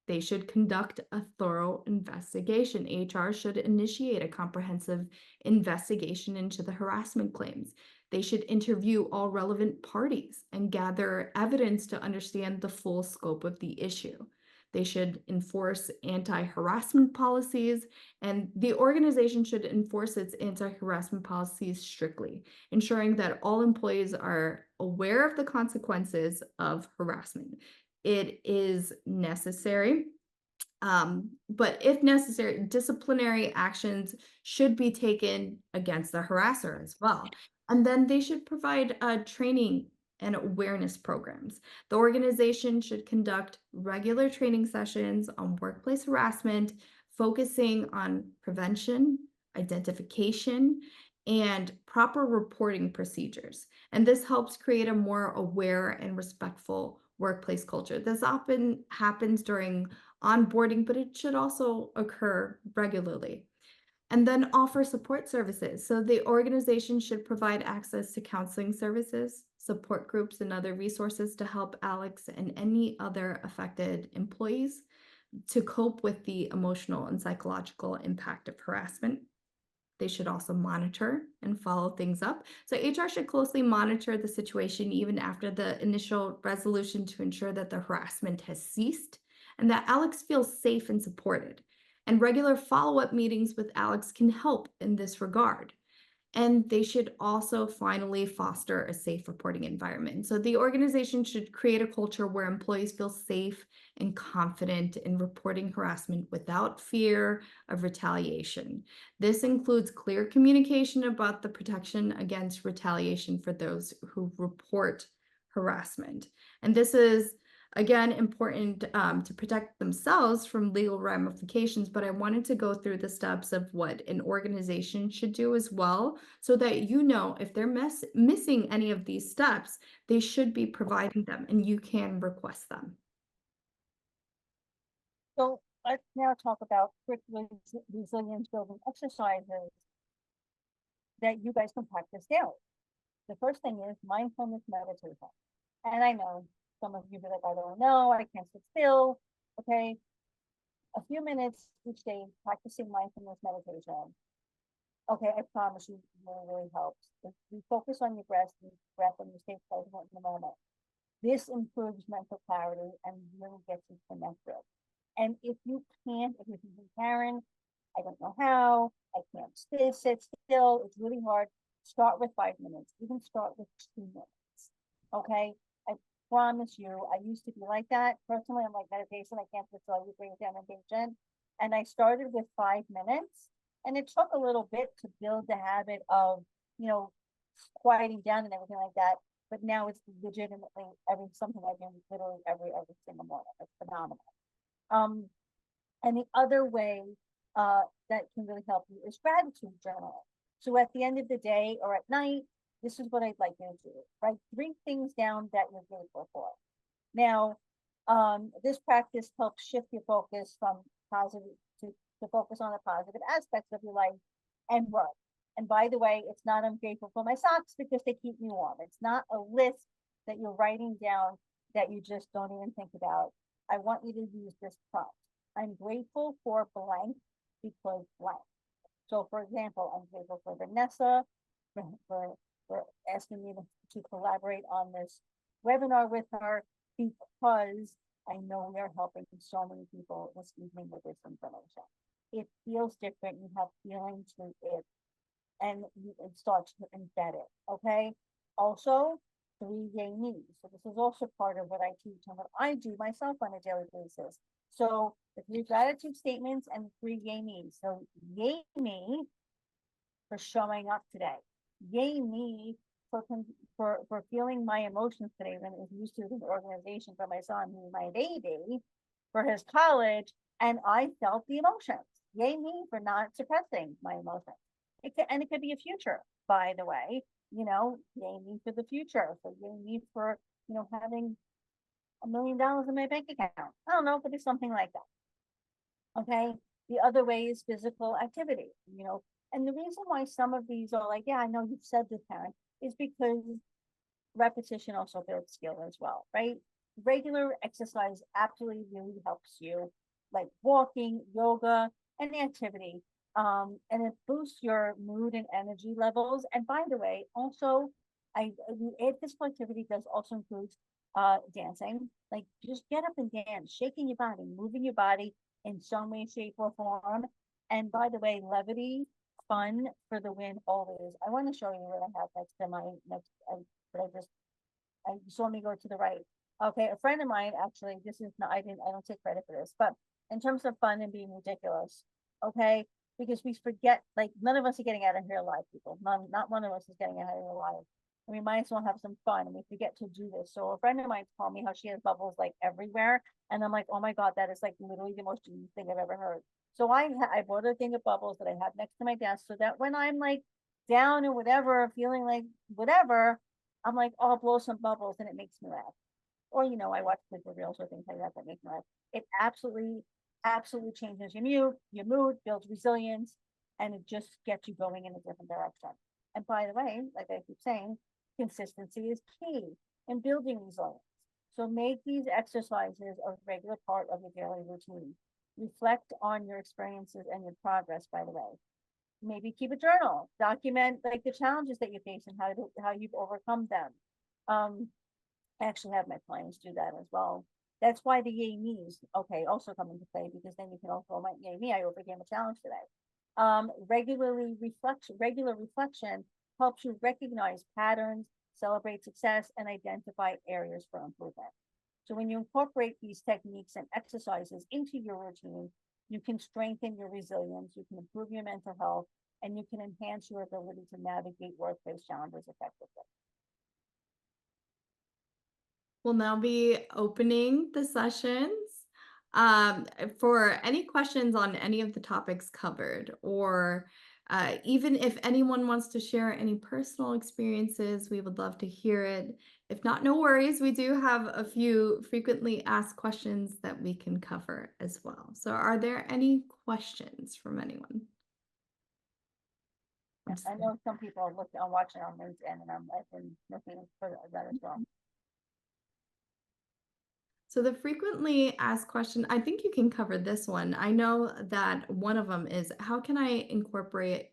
They should conduct a thorough investigation. HR should initiate a comprehensive investigation into the harassment claims. They should interview all relevant parties and gather evidence to understand the full scope of the issue. They should enforce anti-harassment policies, and the organization should enforce its anti-harassment policies strictly, ensuring that all employees are aware of the consequences of harassment. It is necessary, but if necessary, disciplinary actions should be taken against the harasser as well. And then they should provide training and awareness programs. The organization should conduct regular training sessions on workplace harassment, focusing on prevention, identification, and proper reporting procedures. And this helps create a more aware and respectful workplace culture. This often happens during onboarding, but it should also occur regularly. And then offer support services. So the organization should provide access to counseling services, support groups, and other resources to help Alex and any other affected employees to cope with the emotional and psychological impact of harassment. They should also monitor and follow things up. So HR should closely monitor the situation even after the initial resolution to ensure that the harassment has ceased and that Alex feels safe and supported. And regular follow up meetings with Alex can help in this regard. And they should also finally foster a safe reporting environment. So the organization should create a culture where employees feel safe and confident in reporting harassment without fear of retaliation. This includes clear communication about the protection against retaliation for those who report harassment. And this is again important to protect themselves from legal ramifications, but I wanted to go through the steps of what an organization should do as well, so that you know if they're missing any of these steps, they should be providing them and you can request them. So let's now talk about quick resilience building exercises that you guys can practice daily. The first thing is mindfulness meditation. And I know some of you be like, I don't know, I can't sit still. Okay. A few minutes each day practicing mindfulness meditation. Okay, I promise you, really, really helps. If you focus on your breath and you stay present in the moment, this improves mental clarity and really gets you connected. And if you can't, if you're thinking, Caren, I don't know how, I can't sit still, it's really hard. Start with 5 minutes, even start with 2 minutes. Okay, I promise you, I used to be like that. Personally, I'm like meditation, I can't sit still, you bring it down meditation. And I started with 5 minutes, and it took a little bit to build the habit of, you know, quieting down and everything like that. But now it's legitimately something I do literally every single morning. It's phenomenal. And the other way that can really help you is gratitude journaling. So at the end of the day or at night, this is what I'd like you to do. Write 3 things down that you're grateful for. Now, this practice helps shift your focus from positive to focus on the positive aspects of your life and work. And by the way, it's not I'm grateful for my socks because they keep me warm. It's not a list that you're writing down that you just don't even think about. I want you to use this prompt. I'm grateful for blank because blank. So for example, I'm grateful for Vanessa for asking me to collaborate on this webinar with her because I know we are helping so many people this evening with this information. It feels different. You have feeling to it and it starts to embed it. Okay. Also, 3 yay me's. So this is also part of what I teach and what I do myself on a daily basis. So the 3 gratitude statements and 3 yay me's. So yay me for showing up today. Yay me for feeling my emotions today when it was used to an organization for my son, who's my baby, for his college, and I felt the emotions. Yay me for not suppressing my emotions. It could be a future, by the way, you know, yay me for the future. So yay me for, you know, having $1 million in my bank account. I don't know, it could be something like that. Okay. The other way is physical activity, you know, and the reason why some of these are like, yeah, I know you've said this, Karen, is because repetition also builds skill as well, right? Regular exercise absolutely really helps you, like walking, yoga, any activity. And it boosts your mood and energy levels. And by the way, also, I add physical activity does also include dancing, like just get up and dance, shaking your body, moving your body in some way, shape, or form. And by the way, levity, fun for the win always. I want to show you what I have next to my next, but I saw me go to the right. Okay, a friend of mine actually, this is not, I don't take credit for this, but in terms of fun and being ridiculous, okay, because we forget, like none of us are getting out of here alive, people. Not one of us is getting out of here alive. And we might as well have some fun, and we forget to do this. So a friend of mine told me how she has bubbles like everywhere, and I'm like, oh my god, that is like literally the most genius thing I've ever heard. So I bought a thing of bubbles that I have next to my desk, so that when I'm like down or whatever, feeling like whatever, I'm like, oh, I'll blow some bubbles, and it makes me laugh. Or I watch Clipper reels or things like that that make me laugh. It absolutely changes your mood, builds resilience, and it just gets you going in a different direction. And by the way, like I keep saying, consistency is key in building resilience. So make these exercises a regular part of your daily routine. Reflect on your experiences and your progress, by the way. Maybe keep a journal, document like the challenges that you face and how you've overcome them. I actually have my clients do that as well. That's why the yay me's also come into play, because then you can also like yay me, I overcame a challenge today. Regular reflection helps you recognize patterns, celebrate success, and identify areas for improvement. So when you incorporate these techniques and exercises into your routine, you can strengthen your resilience, you can improve your mental health, and you can enhance your ability to navigate workplace challenges effectively. We'll now be opening the sessions. For any questions on any of the topics covered, or even if anyone wants to share any personal experiences, we would love to hear it. If not, no worries. We do have a few frequently asked questions that we can cover as well. So, are there any questions from anyone? I know some people are watching on LinkedIn, and I've been looking for that as well. So the frequently asked question, I think you can cover this one. I know that one of them is, how can I incorporate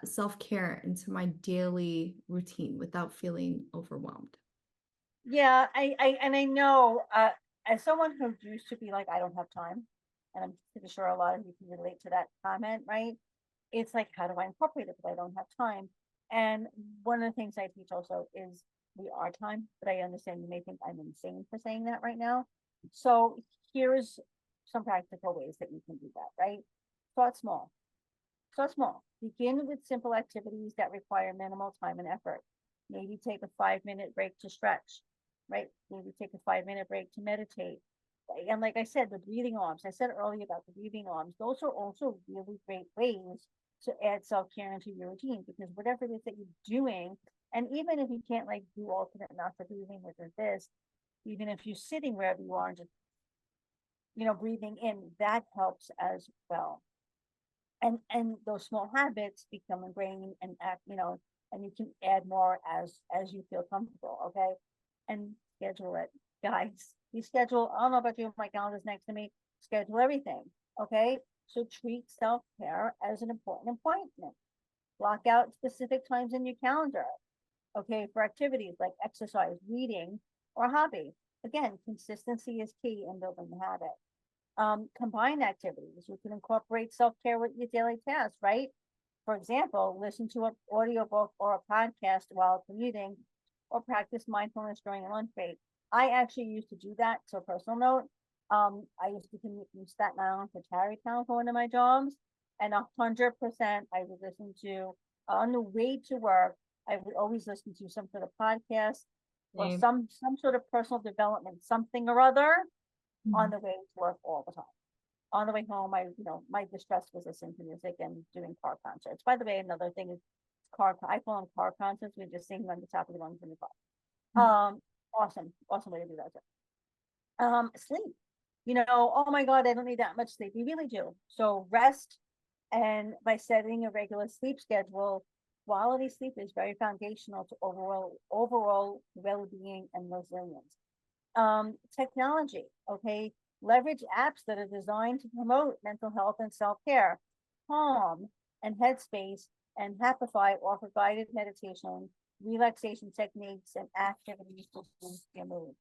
self-care into my daily routine without feeling overwhelmed? Yeah, I know, as someone who used to be like, I don't have time, and I'm pretty sure a lot of you can relate to that comment, right? It's like, how do I incorporate it if I don't have time? And one of the things I teach also is we are time, but I understand you may think I'm insane for saying that right now. So here's some practical ways that you can do that, right? Start small. Start small. Begin with simple activities that require minimal time and effort. Maybe take a 5-minute break to stretch, right? Maybe take a 5-minute break to meditate. And like I said, the breathing arms, I said earlier about the breathing arms, those are also really great ways to add self-care into your routine, because whatever it is that you're doing, and even if you can't like do alternate mouth breathing, which is this, even if you're sitting wherever you are and just breathing in, that helps as well. And those small habits become ingrained and and you can add more as you feel comfortable. Okay. And schedule it, guys. You schedule, I don't know about you, my calendar's next to me, schedule everything. Okay. So treat self-care as an important appointment. Block out specific times in your calendar, okay, for activities like exercise, reading, or hobby. Again, consistency is key in building the habit. Combine activities. You can incorporate self-care with your daily tasks, right? For example, listen to an audiobook or a podcast while commuting, or practice mindfulness during a lunch break. I actually used to do that. So, personal note, I used to commute from Staten Island to Tarrytown for one of my jobs, and 100% I would listen to on the way to work. I would always listen to some sort of podcast or Same. some sort of personal development, something or other, on the way to work all the time. On the way home, my distress was listening to music and doing car concerts. By the way, another thing is I call them car concerts. We just sing on the top of the lungs in the car. Awesome way to do that too. Sleep. Oh my God, I don't need that much sleep. You really do. So rest, and by setting a regular sleep schedule, quality sleep is very foundational to overall well-being and resilience. Technology, okay, leverage apps that are designed to promote mental health and self-care. Calm and Headspace and Happify offer guided meditation relaxation techniques and activities to boost your mood.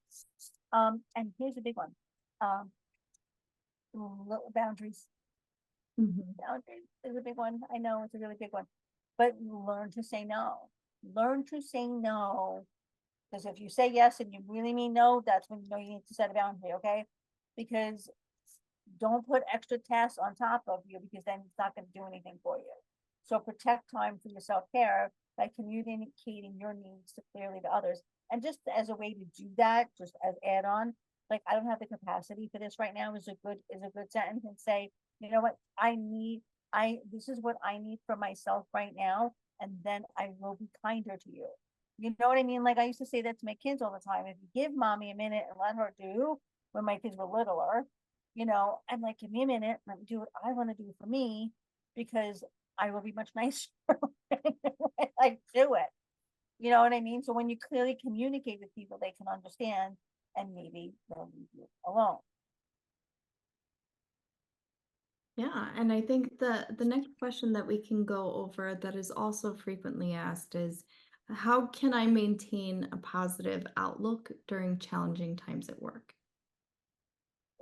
And here's a big one. Um, boundaries. Mhm. Boundaries is a big one. I know it's a really big one, but learn to say no. Learn to say no. Because if you say yes and you really mean no, that's when you know you need to set a boundary, okay? Because don't put extra tasks on top of you because then it's not going to do anything for you. So protect time for your self-care by communicating your needs clearly to others. And just as a way to do that, just as add on, like I don't have the capacity for this right now is a good sentence, and say, you know what, this is what I need for myself right now, and then I will be kinder to you. You know what I mean? Like I used to say that to my kids all the time. If you give mommy a minute and let her do when my kids were littler, I'm like, give me a minute, let me do what I want to do for me, because I will be much nicer when I do it. You know what I mean? So when you clearly communicate with people, they can understand, and maybe they'll leave you alone. Yeah, and I think the next question that we can go over that is also frequently asked is, how can I maintain a positive outlook during challenging times at work?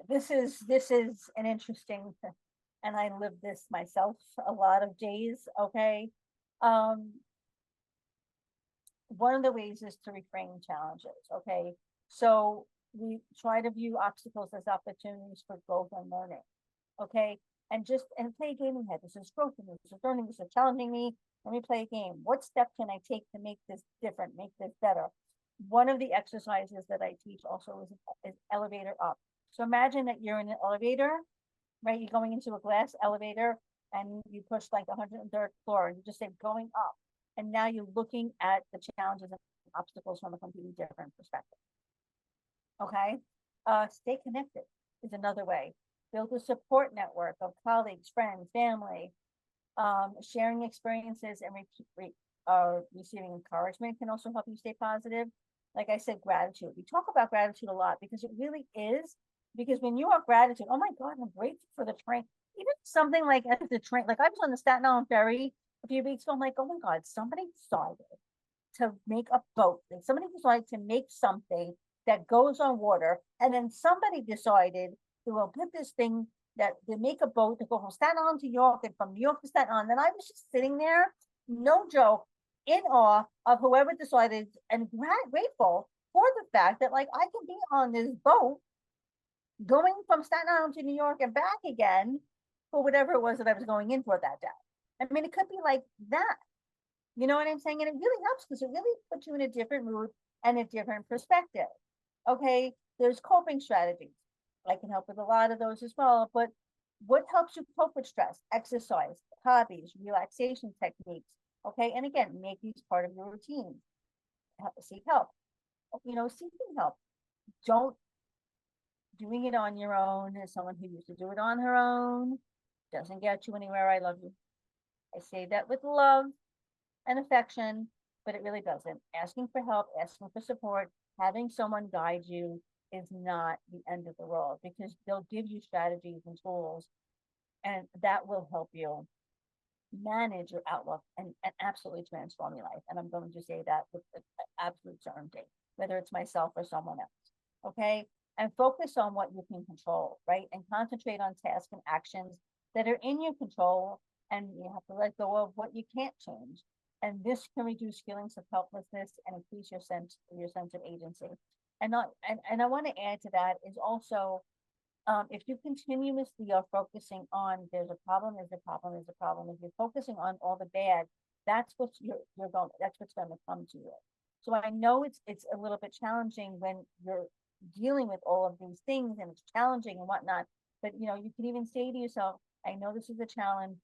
This is an interesting, and I live this myself a lot of days. Okay, um, one of the ways is to reframe challenges. Okay, so we try to view obstacles as opportunities for growth and learning. Okay, and play a game in head. This is growth, and this is learning, this is challenging me. Let me play a game. What step can I take to make this different, make this better? One of the exercises that I teach also is elevator up. So imagine that you're in an elevator, right? You're going into a glass elevator and you push like the 103rd floor and you just say going up. And now you're looking at the challenges and obstacles from a completely different perspective. Okay. Stay connected is another way. Build a support network of colleagues, friends, family. Sharing experiences and receiving encouragement can also help you stay positive. Like I said, gratitude. We talk about gratitude a lot because it really is. Because when you are gratitude, oh my God, I'm grateful for the train. Even something like at the train, like I was on the Staten Island ferry a few weeks ago. I'm like, oh my God, somebody decided to make a boat. And somebody decided to make something that goes on water. And then somebody decided to put this thing that they make a boat to go from Staten Island to York and from New York to Staten Island. And I was just sitting there, no joke, in awe of whoever decided and grateful for the fact that like I can be on this boat going from Staten Island to New York and back again for whatever it was that I was going in for that day. I mean, it could be like that. You know what I'm saying? And it really helps because it really puts you in a different mood and a different perspective. Okay, there's coping strategies. I can help with a lot of those as well. But what helps you cope with stress? Exercise, hobbies, relaxation techniques. Okay, and again, make these part of your routine. Seek help. Seeking help. Don't doing it on your own as someone who used to do it on her own doesn't get you anywhere. I love you. I say that with love and affection, but it really doesn't. Asking for help, asking for support, having someone guide you is not the end of the world because they'll give you strategies and tools, and that will help you manage your outlook and absolutely transform your life. And I'm going to say that with absolute certainty, whether it's myself or someone else. Okay. And focus on what you can control, right? And concentrate on tasks and actions that are in your control. And you have to let go of what you can't change. And this can reduce feelings of helplessness and increase your sense of agency. And I want to add to that is also if you continuously are focusing on there's a problem, there's a problem, there's a problem, if you're focusing on all the bad, that's what that's what's going to come to you. So I know it's a little bit challenging when you're dealing with all of these things and it's challenging and whatnot. But you can even say to yourself, I know this is a challenge,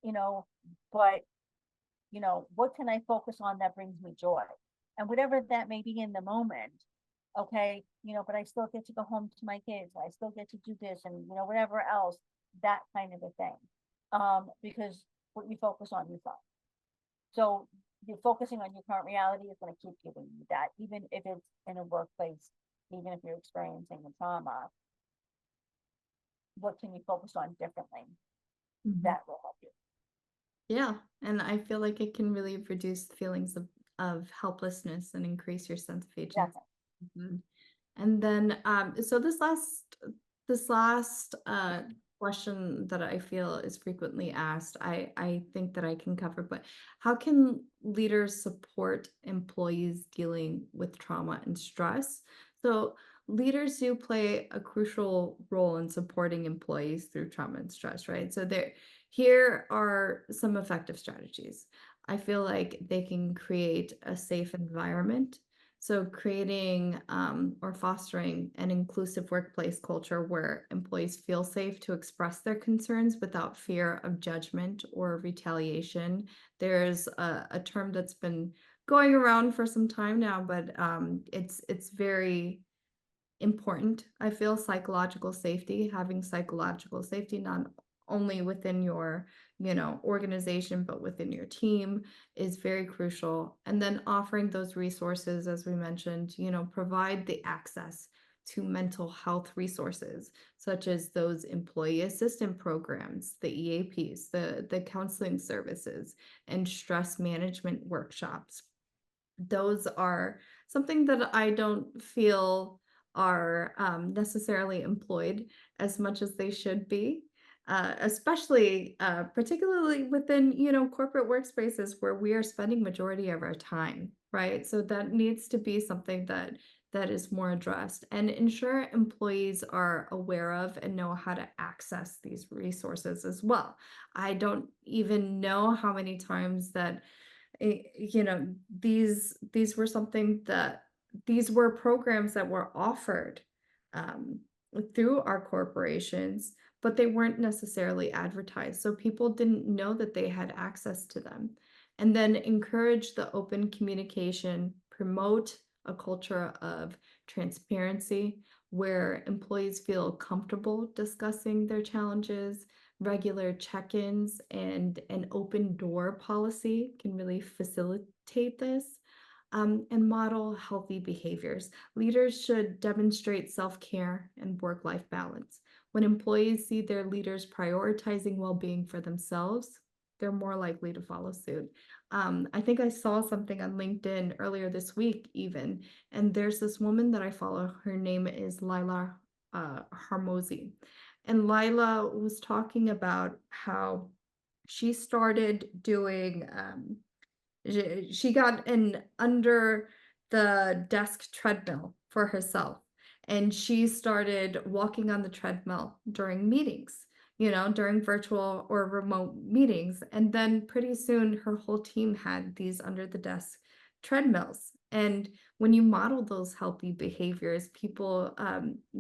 you know, but what can I focus on that brings me joy? And whatever that may be in the moment, okay, but I still get to go home to my kids. I still get to do this and, whatever else, that kind of a thing. Because what you focus on, you find. So you're focusing on your current reality is going to keep giving you that, even if it's in a workplace, even if you're experiencing a trauma. What can you focus on differently? Mhm. That will help you. Yeah, and I feel like it can really reduce feelings of of helplessness and increase your sense of agency. Definitely. Mhm. And then, so this last question that I feel is frequently asked, I think that I can cover, but how can leaders support employees dealing with trauma and stress? So leaders do play a crucial role in supporting employees through trauma and stress, right? So here are some effective strategies. I feel like they can create a safe environment, so creating or fostering an inclusive workplace culture where employees feel safe to express their concerns without fear of judgment or retaliation. There's a term that's been going around for some time now, but it's very important. I feel psychological safety, having psychological safety not only within your, organization, but within your team is very crucial. And then offering those resources, as we mentioned, provide the access to mental health resources, such as those employee assistance programs, the EAPs, the counseling services, and stress management workshops. Those are something that I don't feel are necessarily employed as much as they should be, especially particularly within corporate workspaces where we are spending majority of our time, right? So that needs to be something that is more addressed and ensure employees are aware of and know how to access these resources as well. I don't even know how many times that these were something that these were programs that were offered um, through our corporations, but they weren't necessarily advertised. So people didn't know that they had access to them. And then encourage the open communication, promote a culture of transparency where employees feel comfortable discussing their challenges. Regular check-ins and an open door policy can really facilitate this, and model healthy behaviors. Leaders should demonstrate self-care and work-life balance. When employees see their leaders prioritizing well-being for themselves, they're more likely to follow suit. I think I saw something on LinkedIn earlier this week, even, and there's this woman that I follow. Her name is Lila Harmozy. And Lila was talking about how she started doing she got an under the desk treadmill for herself, and she started walking on the treadmill during meetings, during virtual or remote meetings. And then pretty soon her whole team had these under the desk treadmills. And when you model those healthy behaviors, people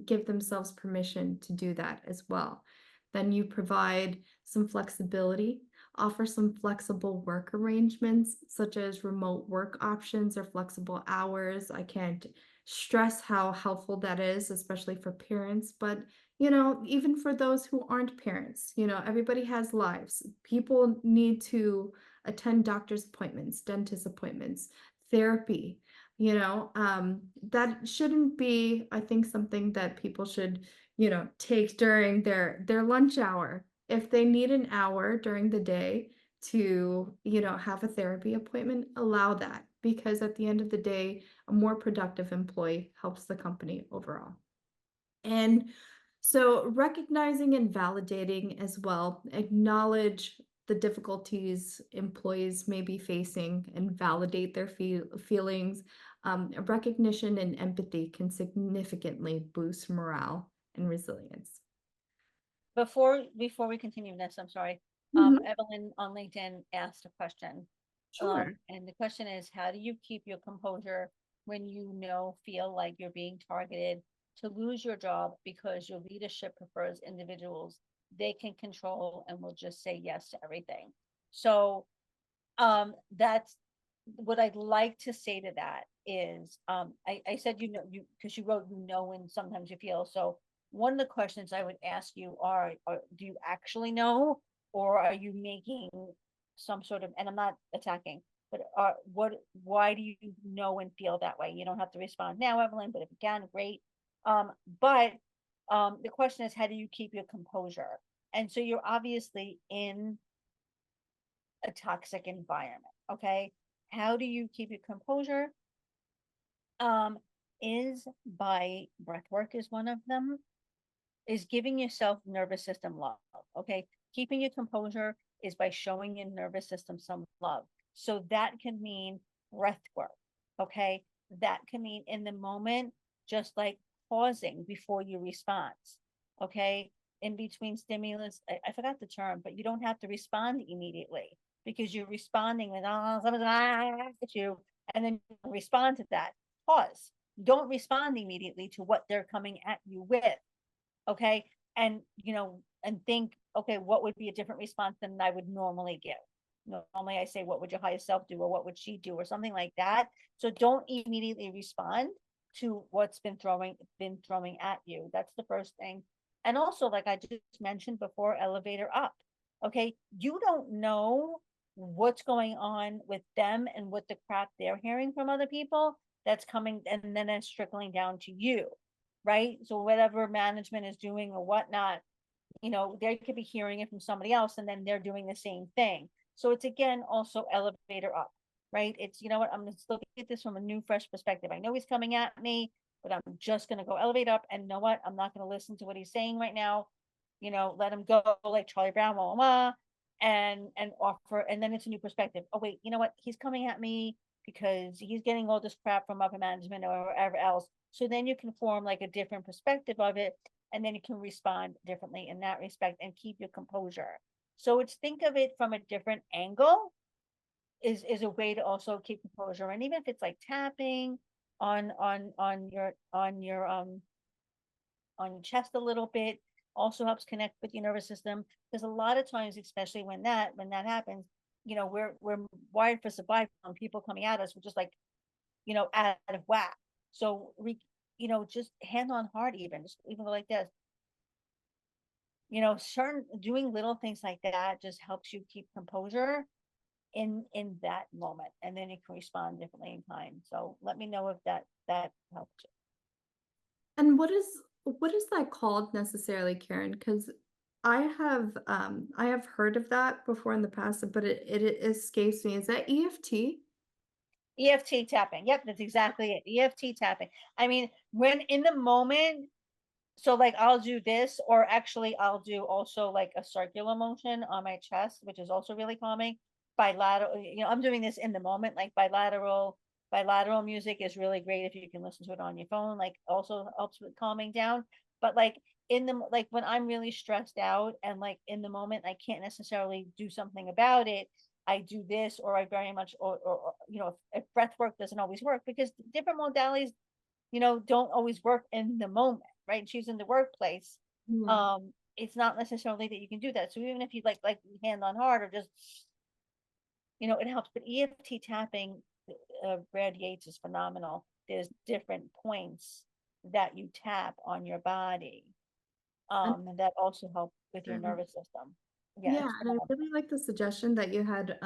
give themselves permission to do that as well. Then you provide some flexibility, offer some flexible work arrangements, such as remote work options or flexible hours. I can't stress how helpful that is, especially for parents, but even for those who aren't parents, everybody has lives. People need to attend doctor's appointments, dentist appointments, therapy. That shouldn't be, I think, something that people should, take during their lunch hour. If they need an hour during the day to, have a therapy appointment, allow that, because at the end of the day, a more productive employee helps the company overall. And so recognizing and validating as well, acknowledge the difficulties employees may be facing and validate their feelings. Recognition and empathy can significantly boost morale and resilience. Before we continue, Vanessa, I'm sorry. Mhm. Evelyn on LinkedIn asked a question. Sure. And the question is, how do you keep your composure when feel like you're being targeted to lose your job because your leadership prefers individuals they can control and will just say yes to everything? So that's what I'd like to say to that is I said you because you wrote when sometimes you feel so. One of the questions I would ask you are do you actually know, or are you making some sort of, and I'm not attacking, but why do you know and feel that way? You don't have to respond now, Evelyn, but if you can, great. But the question is, how do you keep your composure? And so you're obviously in a toxic environment. Okay. How do you keep your composure? Um, is by breath work is one of them, is giving yourself nervous system love. Okay. Keeping your composure is by showing your nervous system some love. So that can mean breath work. Okay. That can mean in the moment, just like pausing before your response. Okay. In between stimulus, I forgot the term, but you don't have to respond immediately because you're responding with, oh, something's at you, and then you respond to that. Pause. Don't respond immediately to what they're coming at you with. Okay. And, and think, okay, what would be a different response than I would normally give? Normally I say, what would your higher self do? Or what would she do? Or something like that. So don't immediately respond to what's been throwing at you. That's the first thing. And also, like I just mentioned before, elevator up. Okay. You don't know what's going on with them and what the crap they're hearing from other people that's coming, and then it's trickling down to you, right? So whatever management is doing or whatnot, they could be hearing it from somebody else and then they're doing the same thing. So it's again also elevator up, right? It's, you know what, I'm gonna look at this from a new, fresh perspective. I know he's coming at me, but I'm just gonna go elevate up. And you know what? I'm not gonna listen to what he's saying right now. Let him go like Charlie Brown, blah, blah, blah, and offer, and then it's a new perspective. Oh wait, you know what? He's coming at me because he's getting all this crap from upper management or wherever else. So then you can form like a different perspective of it, and then you can respond differently in that respect and keep your composure. So it's, think of it from a different angle, is a way to also keep composure. And even if it's like tapping on your chest a little bit, also helps connect with your nervous system, because a lot of times, especially when that happens, we're wired for survival, and people coming at us, we're just like, out of whack. So just hand on heart, even go like this. Certain doing little things like that just helps you keep composure in that moment, and then you can respond differently in time. So let me know if that helped you. And what is that called necessarily, Karen? Because I have heard of that before in the past, but it escapes me. Is that EFT? EFT tapping. Yep, that's exactly it. EFT tapping. I mean, when in the moment, so like I'll do this, or actually I'll do also like a circular motion on my chest, which is also really calming. Bilateral, I'm doing this in the moment, like bilateral music is really great if you can listen to it on your phone, like also helps with calming down. But like like when I'm really stressed out and like in the moment I can't necessarily do something about it, I do this, or I very much, or if breath work doesn't always work, because different modalities, don't always work in the moment, right? She's in the workplace. Yeah. It's not necessarily that you can do that. So even if you like hand on heart, or just, it helps. But EFT tapping radiates is phenomenal. There's different points that you tap on your body, and that also help with your And nervous system. Yeah, yeah, it's and I phenomenal. really like the suggestion that you had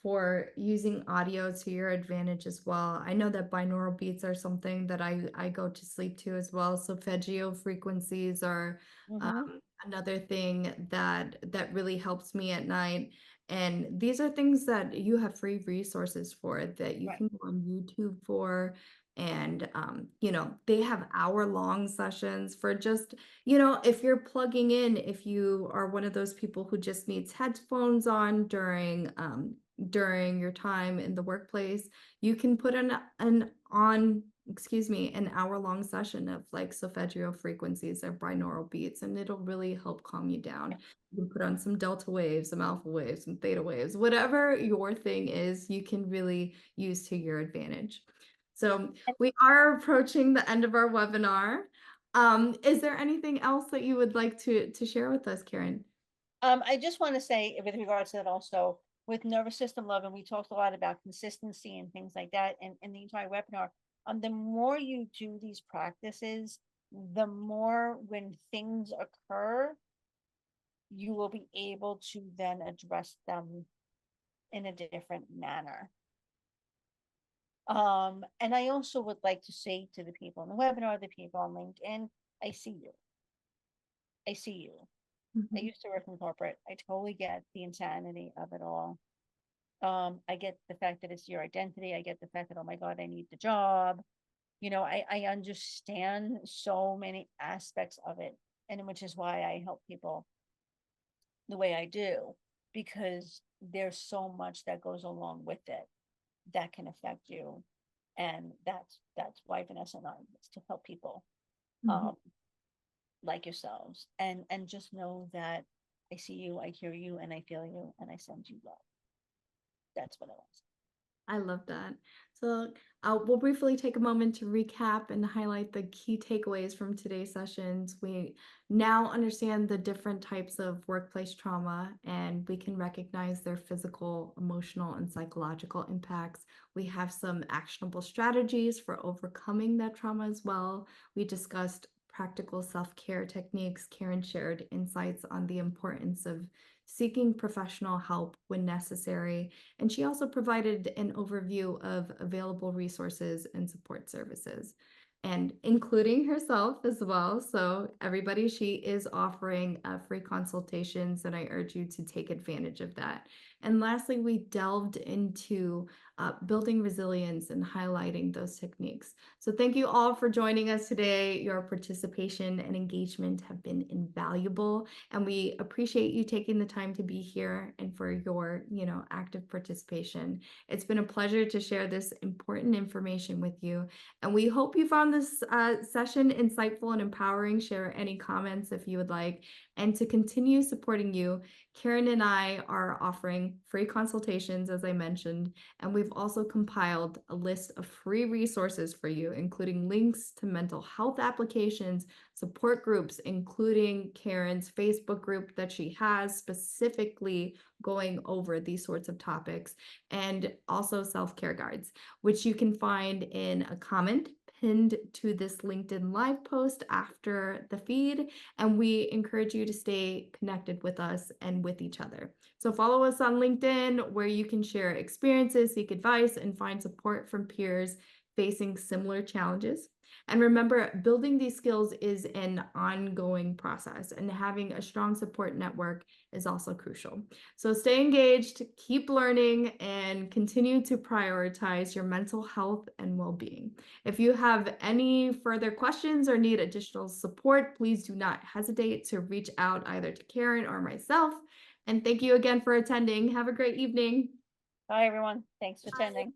for using audio to your advantage as well. I know that binaural beats are something that I go to sleep to as well. Solfeggio frequencies are Mm-hmm. another thing that really helps me at night. And these are things that you have free resources for that you Right. can go on YouTube for. And they have hour-long sessions for just if you're plugging in, if you are one of those people who just needs headphones on during your time in the workplace, you can put an hour-long session of like solfeggio frequencies or binaural beats, and it'll really help calm you down. You can put on some delta waves, some alpha waves, some theta waves, whatever your thing is, you can really use to your advantage. So we are approaching the end of our webinar. Is there anything else that you would like to share with us, Karen? I just want to say with regards to that also, with nervous system love, and we talked a lot about consistency and things like that in the entire webinar. The more you do these practices, the more when things occur, you will be able to then address them in a different manner. And I also would like to say to the people in the webinar, the people on LinkedIn, I see you. I see you. I Mhm. used to work in corporate. I totally get the insanity of it all. I get the fact that it's your identity. I get the fact that, oh my God, I need the job. I understand so many aspects of it, and which is why I help people the way I do, because there's so much that goes along with it that can affect you. And that's why Vanessa and I is to help people Mhm. um like yourselves, and just know that I see you, I hear you, and I feel you, and I send you love. That's what I want. I love that. So, we'll briefly take a moment to recap and highlight the key takeaways from today's sessions. We now understand the different types of workplace trauma, and we can recognize their physical, emotional, and psychological impacts. We have some actionable strategies for overcoming that trauma as well. We discussed practical self care techniques. Karen shared insights on the importance of seeking professional help when necessary, and she also provided an overview of available resources and support services, and including herself as well. So, everybody, she is offering free consultations, and I urge you to take advantage of that. And lastly, we delved into building resilience and highlighting those techniques. So, thank you all for joining us today. Your participation and engagement have been invaluable, and we appreciate you taking the time to be here and for your active participation. It's been a pleasure to share this important information with you, and we hope you found this session insightful and empowering. Share any comments if you would like. And to continue supporting you, Karen and I are offering free consultations, as I mentioned, and we've also compiled a list of free resources for you, including links to mental health applications, support groups, including Karen's Facebook group that she has specifically going over these sorts of topics, and also self-care guides, which you can find in a comment pinned to this LinkedIn live post after the feed. And we encourage you to stay connected with us and with each other. So follow us on LinkedIn, where you can share experiences, seek advice, and find support from peers facing similar challenges. And remember, building these skills is an ongoing process, and having a strong support network is also crucial. So stay engaged, keep learning, and continue to prioritize your mental health and well-being. If you have any further questions or need additional support, please do not hesitate to reach out either to Karen or myself. And thank you again for attending. Have a great evening. Bye, everyone. Thanks for attending.